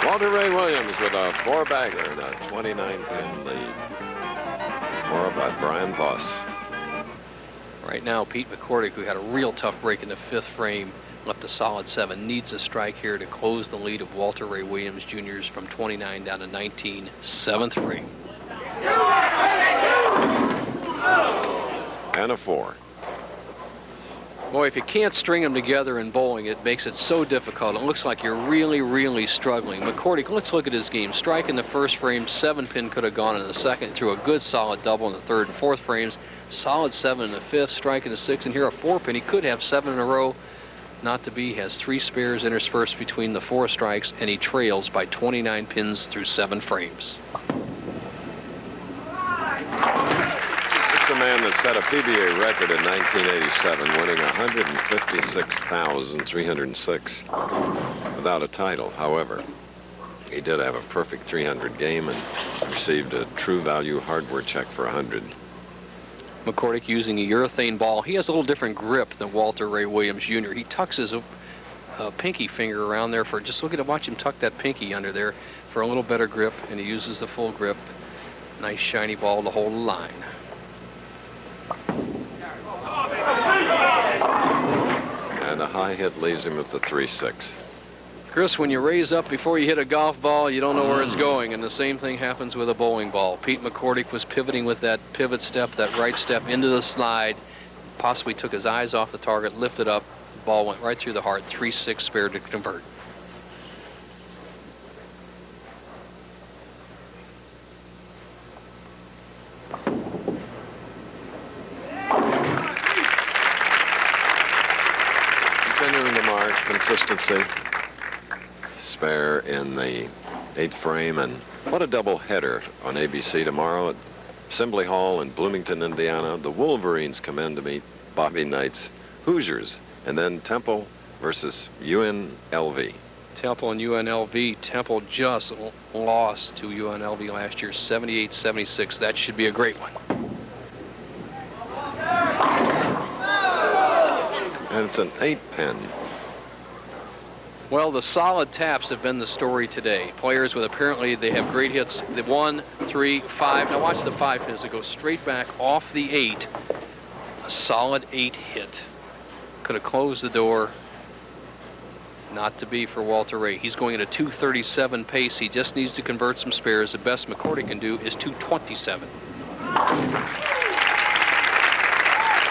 Walter Ray Williams with a 4-bagger and a 29-pin lead. More about Brian Voss. Right now, Pete McCordic, who had a real tough break in the 5th frame, left a solid 7, needs a strike here to close the lead of Walter Ray Williams Jr.'s from 29 down to 19, 7th frame. And a 4. Boy, if you can't string them together in bowling, it makes it so difficult. It looks like you're really, really struggling. McCordic, let's look at his game. Strike in the 1st frame, 7-pin could have gone in the 2nd, threw a good solid double in the 3rd and 4th frames, solid 7 in the 5th, strike in the 6th, and here a 4-pin. He could have 7 in a row. Not to be, has 3 spares interspersed between the 4 strikes, and he trails by 29 pins through 7 frames. It's the man that set a PBA record in 1987, winning 156,306 without a title. However, he did have a perfect 300 game and received a true value hardware check for 100. McCordic using a urethane ball. He has a little different grip than Walter Ray Williams Jr. He tucks his pinky finger around there for, just look at it, watch him tuck that pinky under there for a little better grip, and he uses the full grip. Nice shiny ball to hold the line. And a high hit leaves him with the 3-6. Chris, when you raise up before you hit a golf ball, you don't know where it's going, and the same thing happens with a bowling ball. Pete McCordic was pivoting with that pivot step, that right step into the slide, possibly took his eyes off the target, lifted up, the ball went right through the heart, 3-6 spare to convert. Continuing to mark consistency. Spare in the 8th frame, and what a double header on ABC tomorrow at Assembly Hall in Bloomington, Indiana. The Wolverines come in to meet Bobby Knight's Hoosiers, and then Temple versus UNLV. Temple and UNLV. Temple just lost to UNLV last year, 78-76. That should be a great one. And it's an 8-pin. Well, the solid taps have been the story today. Players with apparently they have great hits. The 1, 3, 5. Now watch the 5 pins. It goes straight back off the 8. A solid 8 hit. Could have closed the door. Not to be for Walter Ray. He's going at a 237 pace. He just needs to convert some spares. The best McCordic can do is 227.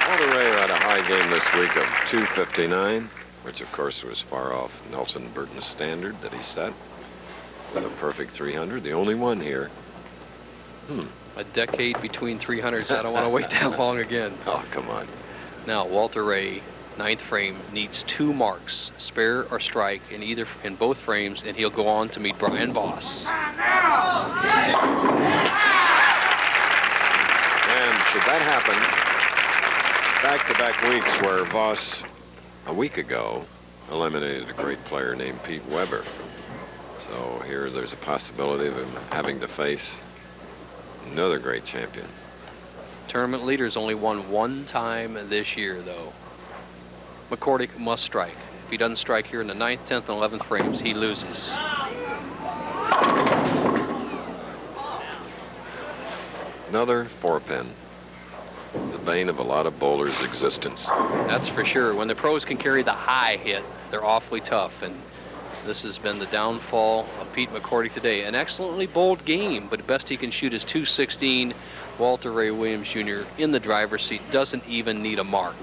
Walter Ray had a high game this week of 259. Which, of course, was far off Nelson Burton's standard that he set with a perfect 300, the only one here. A decade between 300s. I don't want to wait that long again. Oh, come on. Now, Walter Ray, 9th frame, needs 2 marks, spare or strike, in both frames, and he'll go on to meet Brian Voss. And should that happen, back-to-back weeks where Voss, a week ago, eliminated a great player named Pete Weber. So here there's a possibility of him having to face another great champion. Tournament leader's only won one time this year, though. McCordic must strike. If he doesn't strike here in the 9th, 10th, and 11th frames, he loses. Another 4-pin. The bane of a lot of bowlers' existence. That's for sure. When the pros can carry the high hit, they're awfully tough. And this has been the downfall of Pete McCordic today. An excellently bowled game, but best he can shoot is .216. Walter Ray Williams Jr. in the driver's seat, doesn't even need a mark.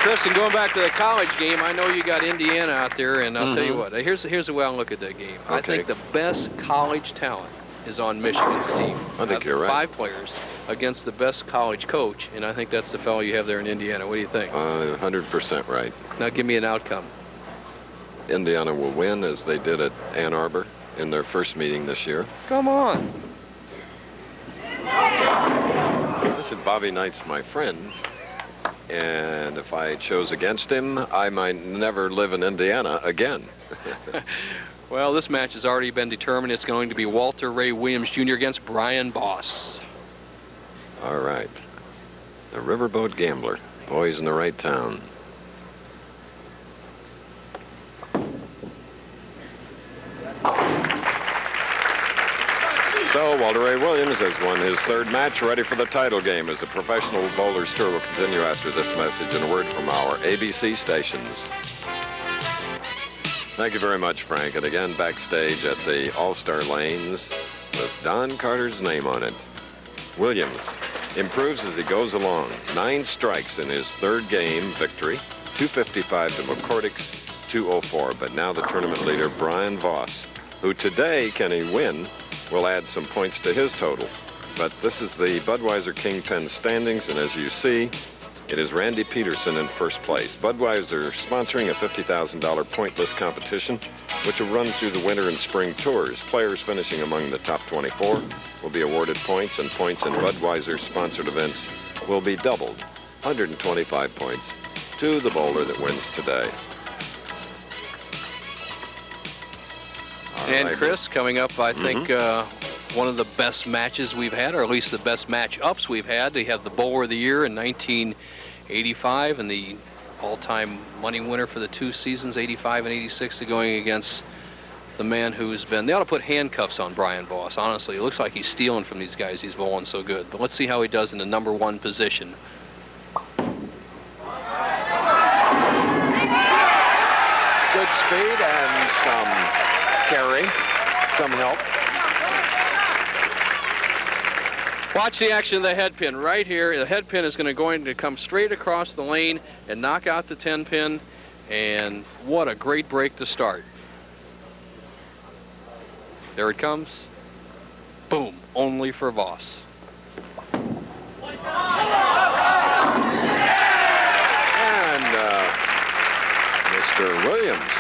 Chris, and going back to the college game, I know you got Indiana out there, and I'll tell you what, here's the way I look at that game. Okay. I think the best college talent is on Michigan's team. I think you're right. 5 players against the best college coach, and I think that's the fellow you have there in Indiana. What do you think? 100% right. Now give me an outcome. Indiana will win as they did at Ann Arbor in their first meeting this year. Come on. Listen, Bobby Knight's my friend, and if I chose against him, I might never live in Indiana again. Well, this match has already been determined. It's going to be Walter Ray Williams Jr. against Brian Voss. All right. The Riverboat Gambler. Boys in the right town. So Walter Ray Williams has won his 3rd match, ready for the title game as the Professional Bowlers Tour will continue after this message and a word from our ABC stations. Thank you very much, Frank. And again, backstage at the All-Star Lanes with Don Carter's name on it. Williams improves as he goes along. 9 strikes in his 3rd game victory. 255 to McCordic's 204. But now the tournament leader, Brian Voss, who today, can he win, will add some points to his total. But this is the Budweiser Kingpin standings, and as you see, it is Randy Peterson in first place. Budweiser sponsoring a $50,000 pointless competition, which will run through the winter and spring tours. Players finishing among the top 24 will be awarded points, and points in Budweiser-sponsored events will be doubled, 125 points, to the bowler that wins today. And Chris, coming up, I think one of the best matches we've had, or at least the best match-ups we've had. They have the Bowler of the Year in 1985 and the all-time money winner for the 2 seasons, 85 and 86, going against the man who's been... They ought to put handcuffs on Brian Voss, honestly. It looks like he's stealing from these guys. He's bowling so good. But let's see how he does in the number 1 position. Good speed and some carry, some help. Watch the action of the head pin right here. The head pin is going to come straight across the lane and knock out the 10 pin. And what a great break to start. There it comes. Boom, only for Voss. And Mr. Williams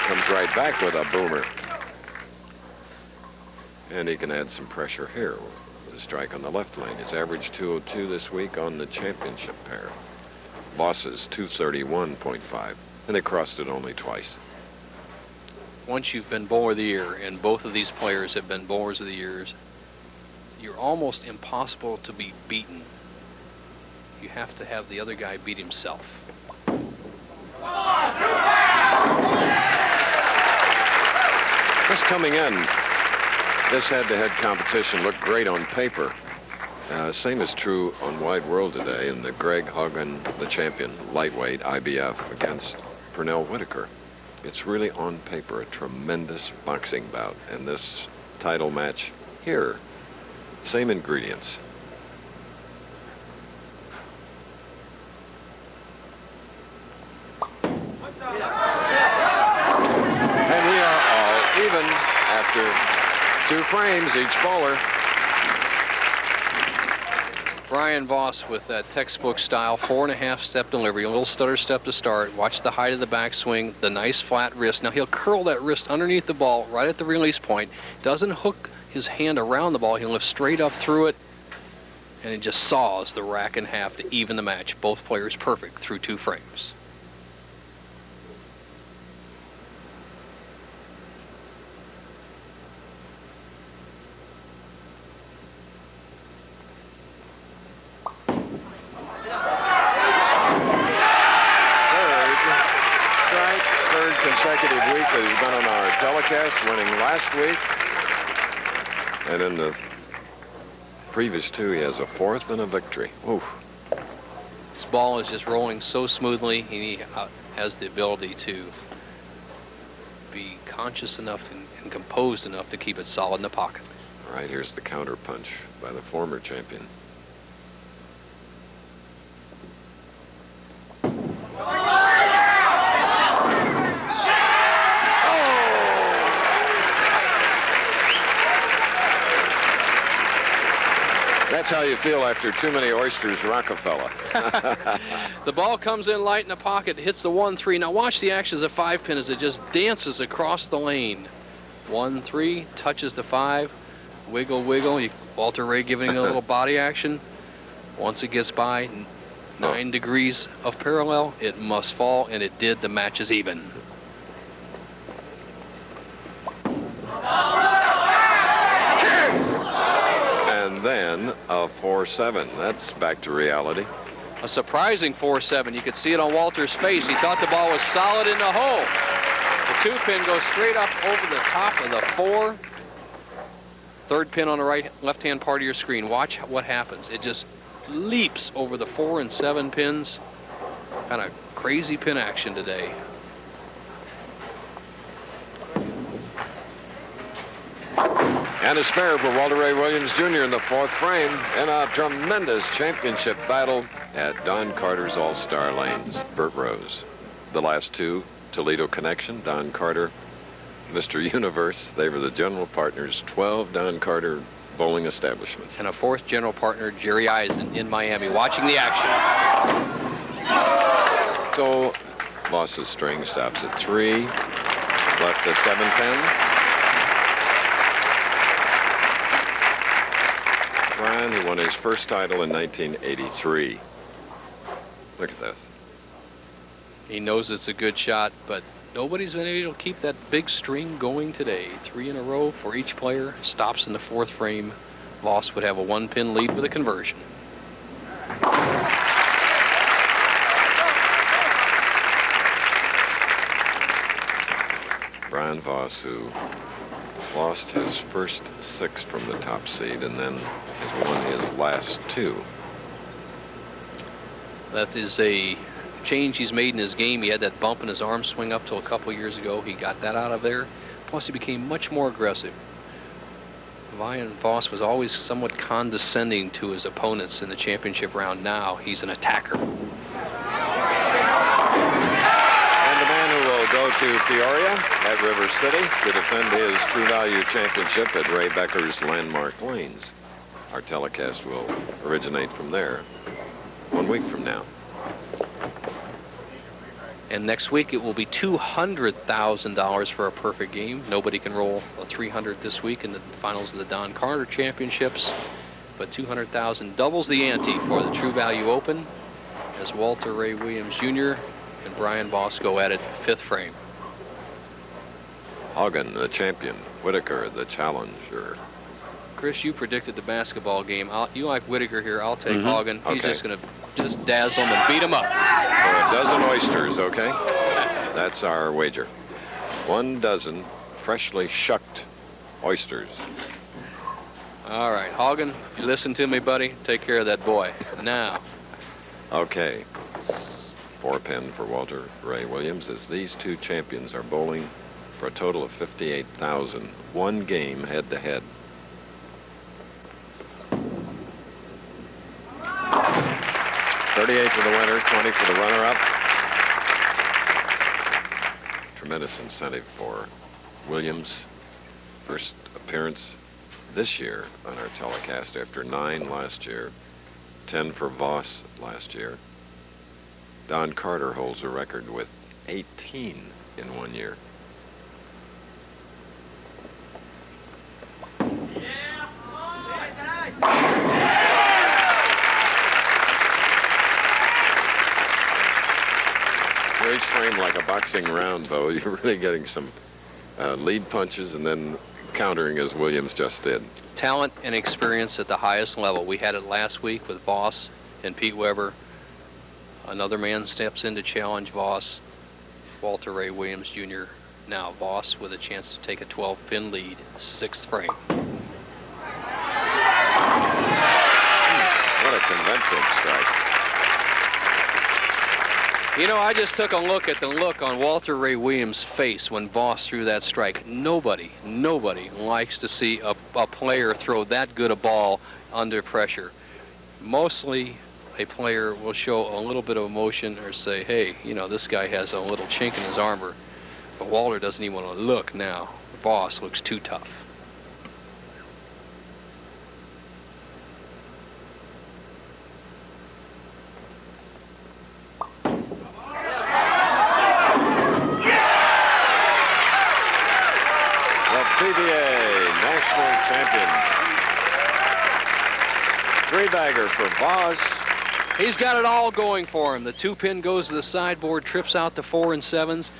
comes right back with a boomer. And he can add some pressure here with a strike on the left lane. His average 202 this week on the championship pair. Voss's 231.5, and they crossed it only twice. Once you've been Bowler of the Year, and both of these players have been Bowlers of the Years, you're almost impossible to be beaten. You have to have the other guy beat himself. Just coming in, this head-to-head competition looked great on paper. Same is true on Wide World today in the Greg Hogan, the champion, lightweight IBF against Pernell Whitaker. It's really on paper a tremendous boxing bout, and this title match here, same ingredients. And we are all even after 2 frames each bowler. Brian Voss with that textbook style 4.5 step delivery, a little stutter step to start. Watch the height of the backswing, the nice flat wrist. Now he'll curl that wrist underneath the ball right at the release point. Doesn't hook his hand around the ball. He'll lift straight up through it. and it just saws the rack in half to even the match. Both players perfect through 2 frames. Third consecutive week that he's been on our telecast, winning last week. And in the previous 2, he has a 4th and a victory. Oof. This ball is just rolling so smoothly, and he has the ability to be conscious enough and composed enough to keep it solid in the pocket. All right, here's the counter punch by the former champion. That's how you feel after too many oysters, Rockefeller. The ball comes in light in the pocket, hits the 1-3. Now watch the action as a 5-pin as it just dances across the lane. 1-3, touches the 5, wiggle, wiggle. Walter Ray giving a little body action. Once it gets by 9 degrees of parallel, it must fall, and it did. The match is even. And then a 4-7. That's back to reality. A surprising 4-7. You could see it on Walter's face. He thought the ball was solid in the hole. The 2-pin goes straight up over the top of the 4. 3rd pin on the left-hand part of your screen. Watch what happens. It just leaps over the 4 and 7 pins. Kind of crazy pin action today. And a spare for Walter Ray Williams Jr. in the 4th frame in a tremendous championship battle at Don Carter's All-Star Lanes. Burt Rose. The last 2, Toledo Connection, Don Carter, Mr. Universe. They were the general partners, 12 Don Carter bowling establishments. And a 4th general partner, Jerry Eisen, in Miami, watching the action. So Voss's string stops at 3. Left a 7-pin. Brian, who won his first title in 1983. Look at this. He knows it's a good shot, but nobody's been able to keep that big string going today. 3 in a row for each player. Stops in the 4th frame. Voss would have a 1-pin lead with a conversion. Brian Voss, who lost his first 6 from the top seed and then has won his last 2. That is a change he's made in his game. He had that bump in his arm swing up till a couple years ago. He got that out of there. Plus, he became much more aggressive. Brian Voss was always somewhat condescending to his opponents in the championship round. Now he's an attacker. Go to Peoria at River City to defend his True Value Championship at Ray Becker's Landmark Lanes. Our telecast will originate from there 1 week from now. And next week it will be $200,000 for a perfect game. Nobody can roll a 300 this week in the finals of the Don Carter Championships. But $200,000 doubles the ante for the True Value Open as Walter Ray Williams Jr. and Brian Voss go at it 5th frame. Hagen, the champion. Whitaker, the challenger. Chris, you predicted the basketball game. You like Whitaker here. I'll take Hagen. He's just going to just dazzle him and beat him up. For a dozen oysters, okay? That's our wager. 1 dozen freshly shucked oysters. All right, Hagen, if you listen to me, buddy, take care of that boy. Now. Okay. 4-pin for Walter Ray Williams as these 2 champions are bowling for a total of $58,000. 1 game head-to-head. $38 for the winner, 20 for the runner-up. Tremendous incentive for Williams. First appearance this year on our telecast after 9 last year. 10 for Voss last year. Don Carter holds a record with 18 in 1 year. each frame like a boxing round, though. You're really getting some lead punches and then countering as Williams just did. Talent and experience at the highest level. We had it last week with Voss and Pete Weber. Another man steps in to challenge Voss. Walter Ray Williams Jr. Now Voss with a chance to take a 12-pin lead, 6th frame. What a convincing strike. You know, I just took a look at the look on Walter Ray Williams' face when Voss threw that strike. Nobody likes to see a player throw that good a ball under pressure. Mostly, a player will show a little bit of emotion or say, hey, you know, this guy has a little chink in his armor. But Walter doesn't even want to look now. Voss looks too tough. PBA National Champion. Three-bagger for Voss. He's got it all going for him. The 2-pin goes to the sideboard, trips out the 4 and 7s.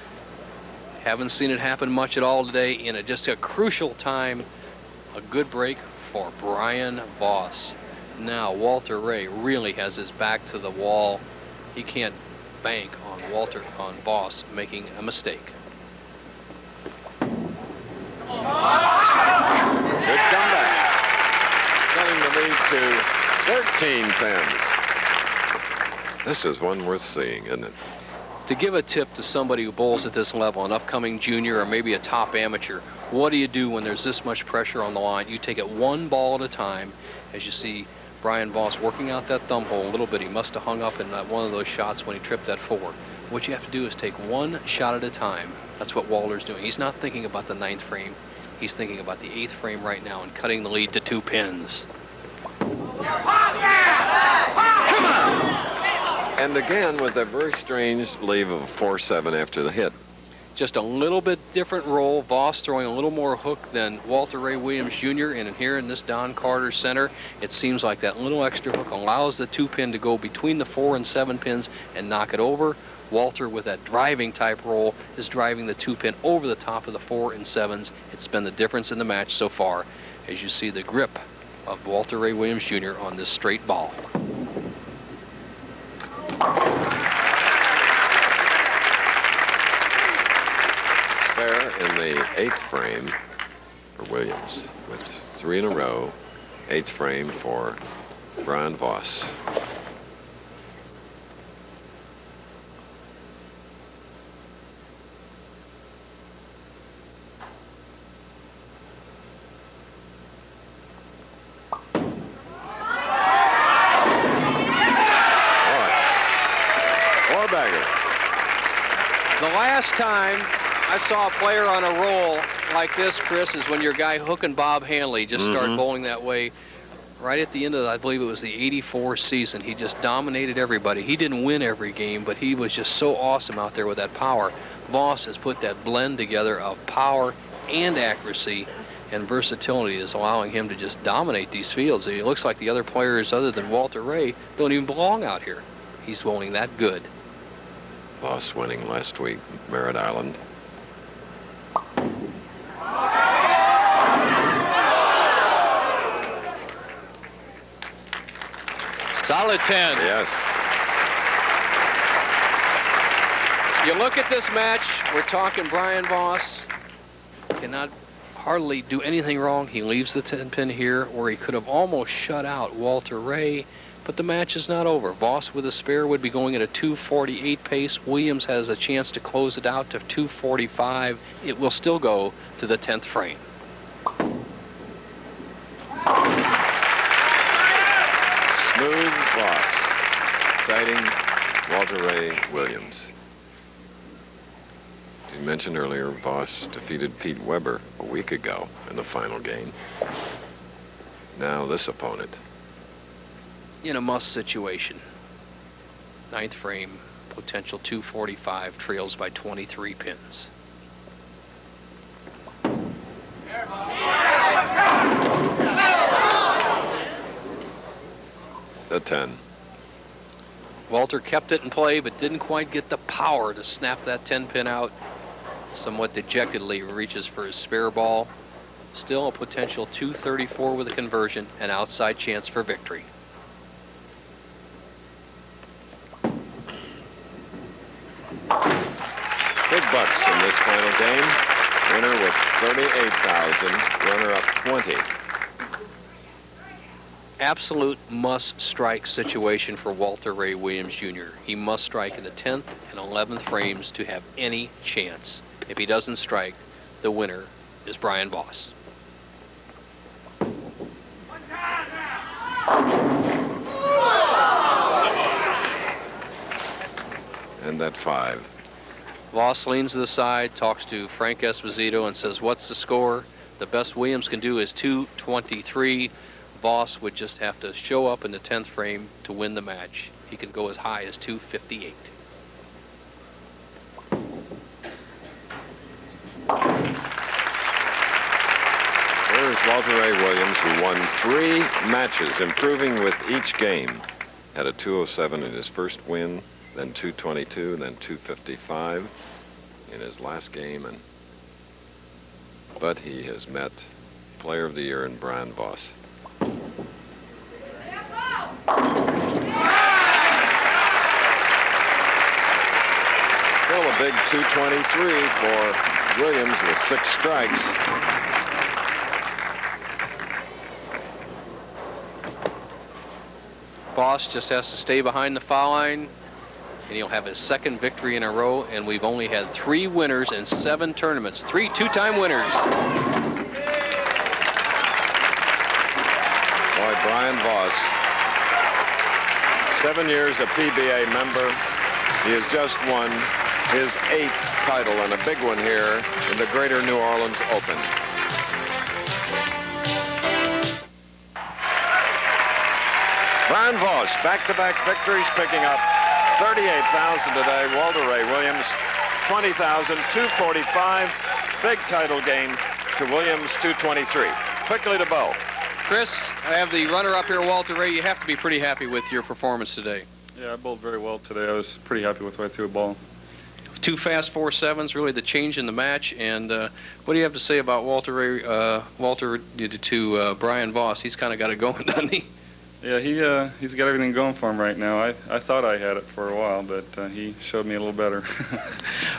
Haven't seen it happen much at all today in just a crucial time. A good break for Brian Voss. Now Walter Ray really has his back to the wall. He can't bank on Voss making a mistake. Good comeback. Cutting the lead to 13 pins. This is one worth seeing, isn't it? To give a tip to somebody who bowls at this level, an upcoming junior or maybe a top amateur, what do you do when there's this much pressure on the line? You take it one ball at a time. As you see Brian Voss working out that thumb hole a little bit. He must have hung up in one of those shots when he tripped that 4. What you have to do is take one shot at a time. That's what Walter's doing. He's not thinking about the 9th frame. He's thinking about the 8th frame right now and cutting the lead to 2 pins. Come on! And again with a very strange leave of a 4-7 after the hit. Just a little bit different roll. Voss throwing a little more hook than Walter Ray Williams Jr. And here in this Don Carter center, it seems like that little extra hook allows the 2-pin to go between the 4 and 7 pins and knock it over. Walter, with that driving type roll, is driving the 2-pin over the top of the 4 and 7s. It's been the difference in the match so far, as you see the grip of Walter Ray Williams Jr. on this straight ball. Spare in the 8th frame for Williams, with 3 in a row. 8th frame for Brian Voss. The last time I saw a player on a roll like this, Chris, is when your guy Hook and Bob Hanley just started bowling that way right at the end of, I believe it was the '84 season. He just dominated everybody. He didn't win every game, but he was just so awesome out there with that power. Voss has put that blend together of power and accuracy, and versatility is allowing him to just dominate these fields. It looks like the other players other than Walter Ray don't even belong out here. He's bowling that good. Voss winning last week, Merritt Island. Solid 10. Yes. You look at this match, we're talking Brian Voss. Cannot hardly do anything wrong. He leaves the 10-pin here where he could have almost shut out Walter Ray. But the match is not over. Voss with a spare would be going at a 2:48 pace. Williams has a chance to close it out to 2:45. It will still go to the 10th frame. Smooth Voss, citing Walter Ray Williams. You mentioned earlier Voss defeated Pete Weber a week ago in the final game. Now this opponent. In a must situation. 9th frame, potential 245, trails by 23 pins. The 10. Walter kept it in play, but didn't quite get the power to snap that 10-pin out. Somewhat dejectedly reaches for his spare ball. Still a potential 234 with a conversion, an outside chance for victory. Big bucks in this final game. Winner with 38,000, runner-up 20. Absolute must-strike situation for Walter Ray Williams Jr. He must strike in the 10th and 11th frames to have any chance. If he doesn't strike, the winner is Brian Voss. And that 5. Voss leans to the side, talks to Frank Esposito and says, "What's the score?" The best Williams can do is 223. Voss would just have to show up in the 10th frame to win the match. He can go as high as 258. There's Walter Ray Williams, who won 3 matches, improving with each game. Had a 207 in his first win, then 222, then 255 in his last game, but he has met Player of the Year in Brian Voss. Still a big 223 for Williams with 6 strikes. Voss just has to stay behind the foul line, and he'll have his 2nd victory in a row, and we've only had 3 winners in 7 tournaments. 3 two-time winners. Boy, Brian Voss, 7 years a PBA member. He has just won his 8th title, and a big one here in the Greater New Orleans Open. Brian Voss, back-to-back victories, picking up 38,000 today. Walter Ray Williams, 20,000, 245. Big title game to Williams, 223. Quickly to Bo. Chris, I have the runner-up here, Walter Ray. You have to be pretty happy with your performance today. Yeah, I bowled very well today. I was pretty happy with the way I threw a ball. 2 fast 4-7s, really the change in the match. And what do you have to say about Walter Ray, to Brian Voss? He's kind of got it going, doesn't he? Yeah, he's got everything going for him right now. I thought I had it for a while, but he showed me a little better.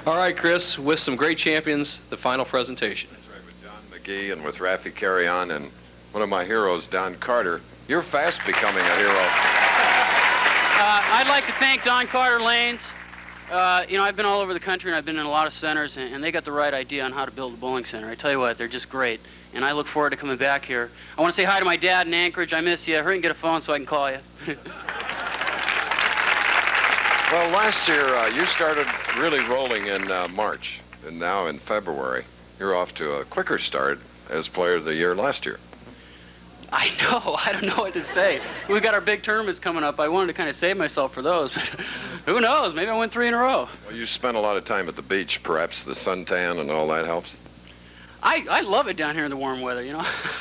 All right, Chris, with some great champions, the final presentation. That's right, with John McGee and with Rafi Carry-On and one of my heroes, Don Carter. You're fast becoming a hero. I'd like to thank Don Carter Lanes. I've been all over the country, and I've been in a lot of centers, and they got the right idea on how to build a bowling center. I tell you what, they're just great. And I look forward to coming back here. I want to say hi to my dad in Anchorage. I miss you. Hurry and get a phone so I can call you. Well, last year you started really rolling in March, and now in February you're off to a quicker start as Player of the Year last year. I know. I don't know what to say. We've got our big tournaments coming up. I wanted to kind of save myself for those, but who knows? Maybe I'll win 3 in a row. Well, you spent a lot of time at the beach. Perhaps the suntan and all that helps? I love it down here in the warm weather,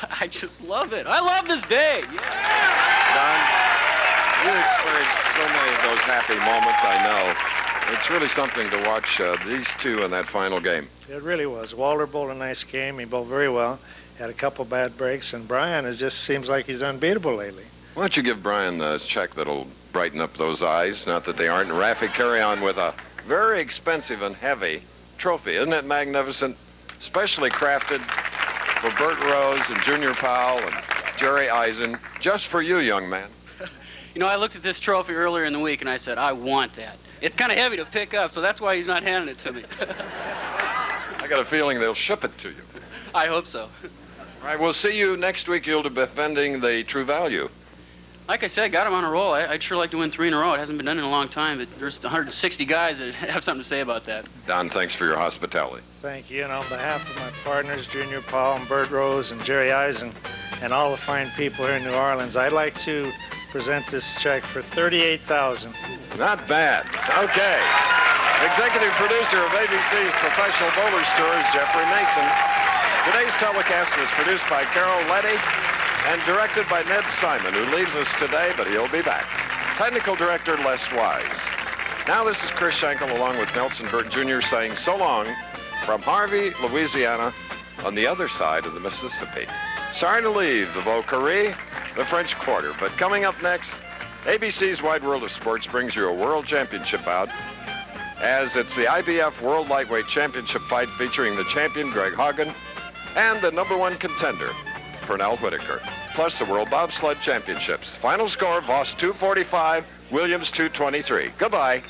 I just love it. I love this day. Yeah. Don, you experienced so many of those happy moments, I know. It's really something to watch these two in that final game. It really was. Walter bowled a nice game. He bowled very well. Had a couple bad breaks, and Brian just seems like he's unbeatable lately. Why don't you give Brian a check that'll brighten up those eyes? Not that they aren't. And Rafi Carry-On with a very expensive and heavy trophy. Isn't it magnificent? Specially crafted for Bert Rose and Junior Powell and Jerry Eisen, just for you, young man. I looked at this trophy earlier in the week, and I said, I want that. It's kind of heavy to pick up, so that's why he's not handing it to me. I got a feeling they'll ship it to you. I hope so. All right, we'll see you next week. You'll be defending the True Value. Like I said, got him on a roll. I'd sure like to win 3 in a row. It hasn't been done in a long time, but there's 160 guys that have something to say about that. Don, thanks for your hospitality. Thank you. And on behalf of my partners, Junior Powell and Bert Rose and Jerry Eisen, and all the fine people here in New Orleans, I'd like to present this check for $38,000. Not bad. Okay. Executive producer of ABC's Professional Bowlers Tour is Jeffrey Mason. Today's telecast was produced by Carol Letty and directed by Ned Simon, who leaves us today, but he'll be back. Technical Director Les Wise. Now this is Chris Schenkel along with Nelson Burt Jr. saying so long from Harvey, Louisiana, on the other side of the Mississippi. Sorry to leave the Vauquerie, the French Quarter, but coming up next, ABC's Wide World of Sports brings you a World Championship bout, as it's the IBF World Lightweight Championship fight featuring the champion Greg Hagen and the #1 contender, Pernell Whitaker, plus the World Bobsled Championships. Final score, Voss 245, Williams 223. Goodbye.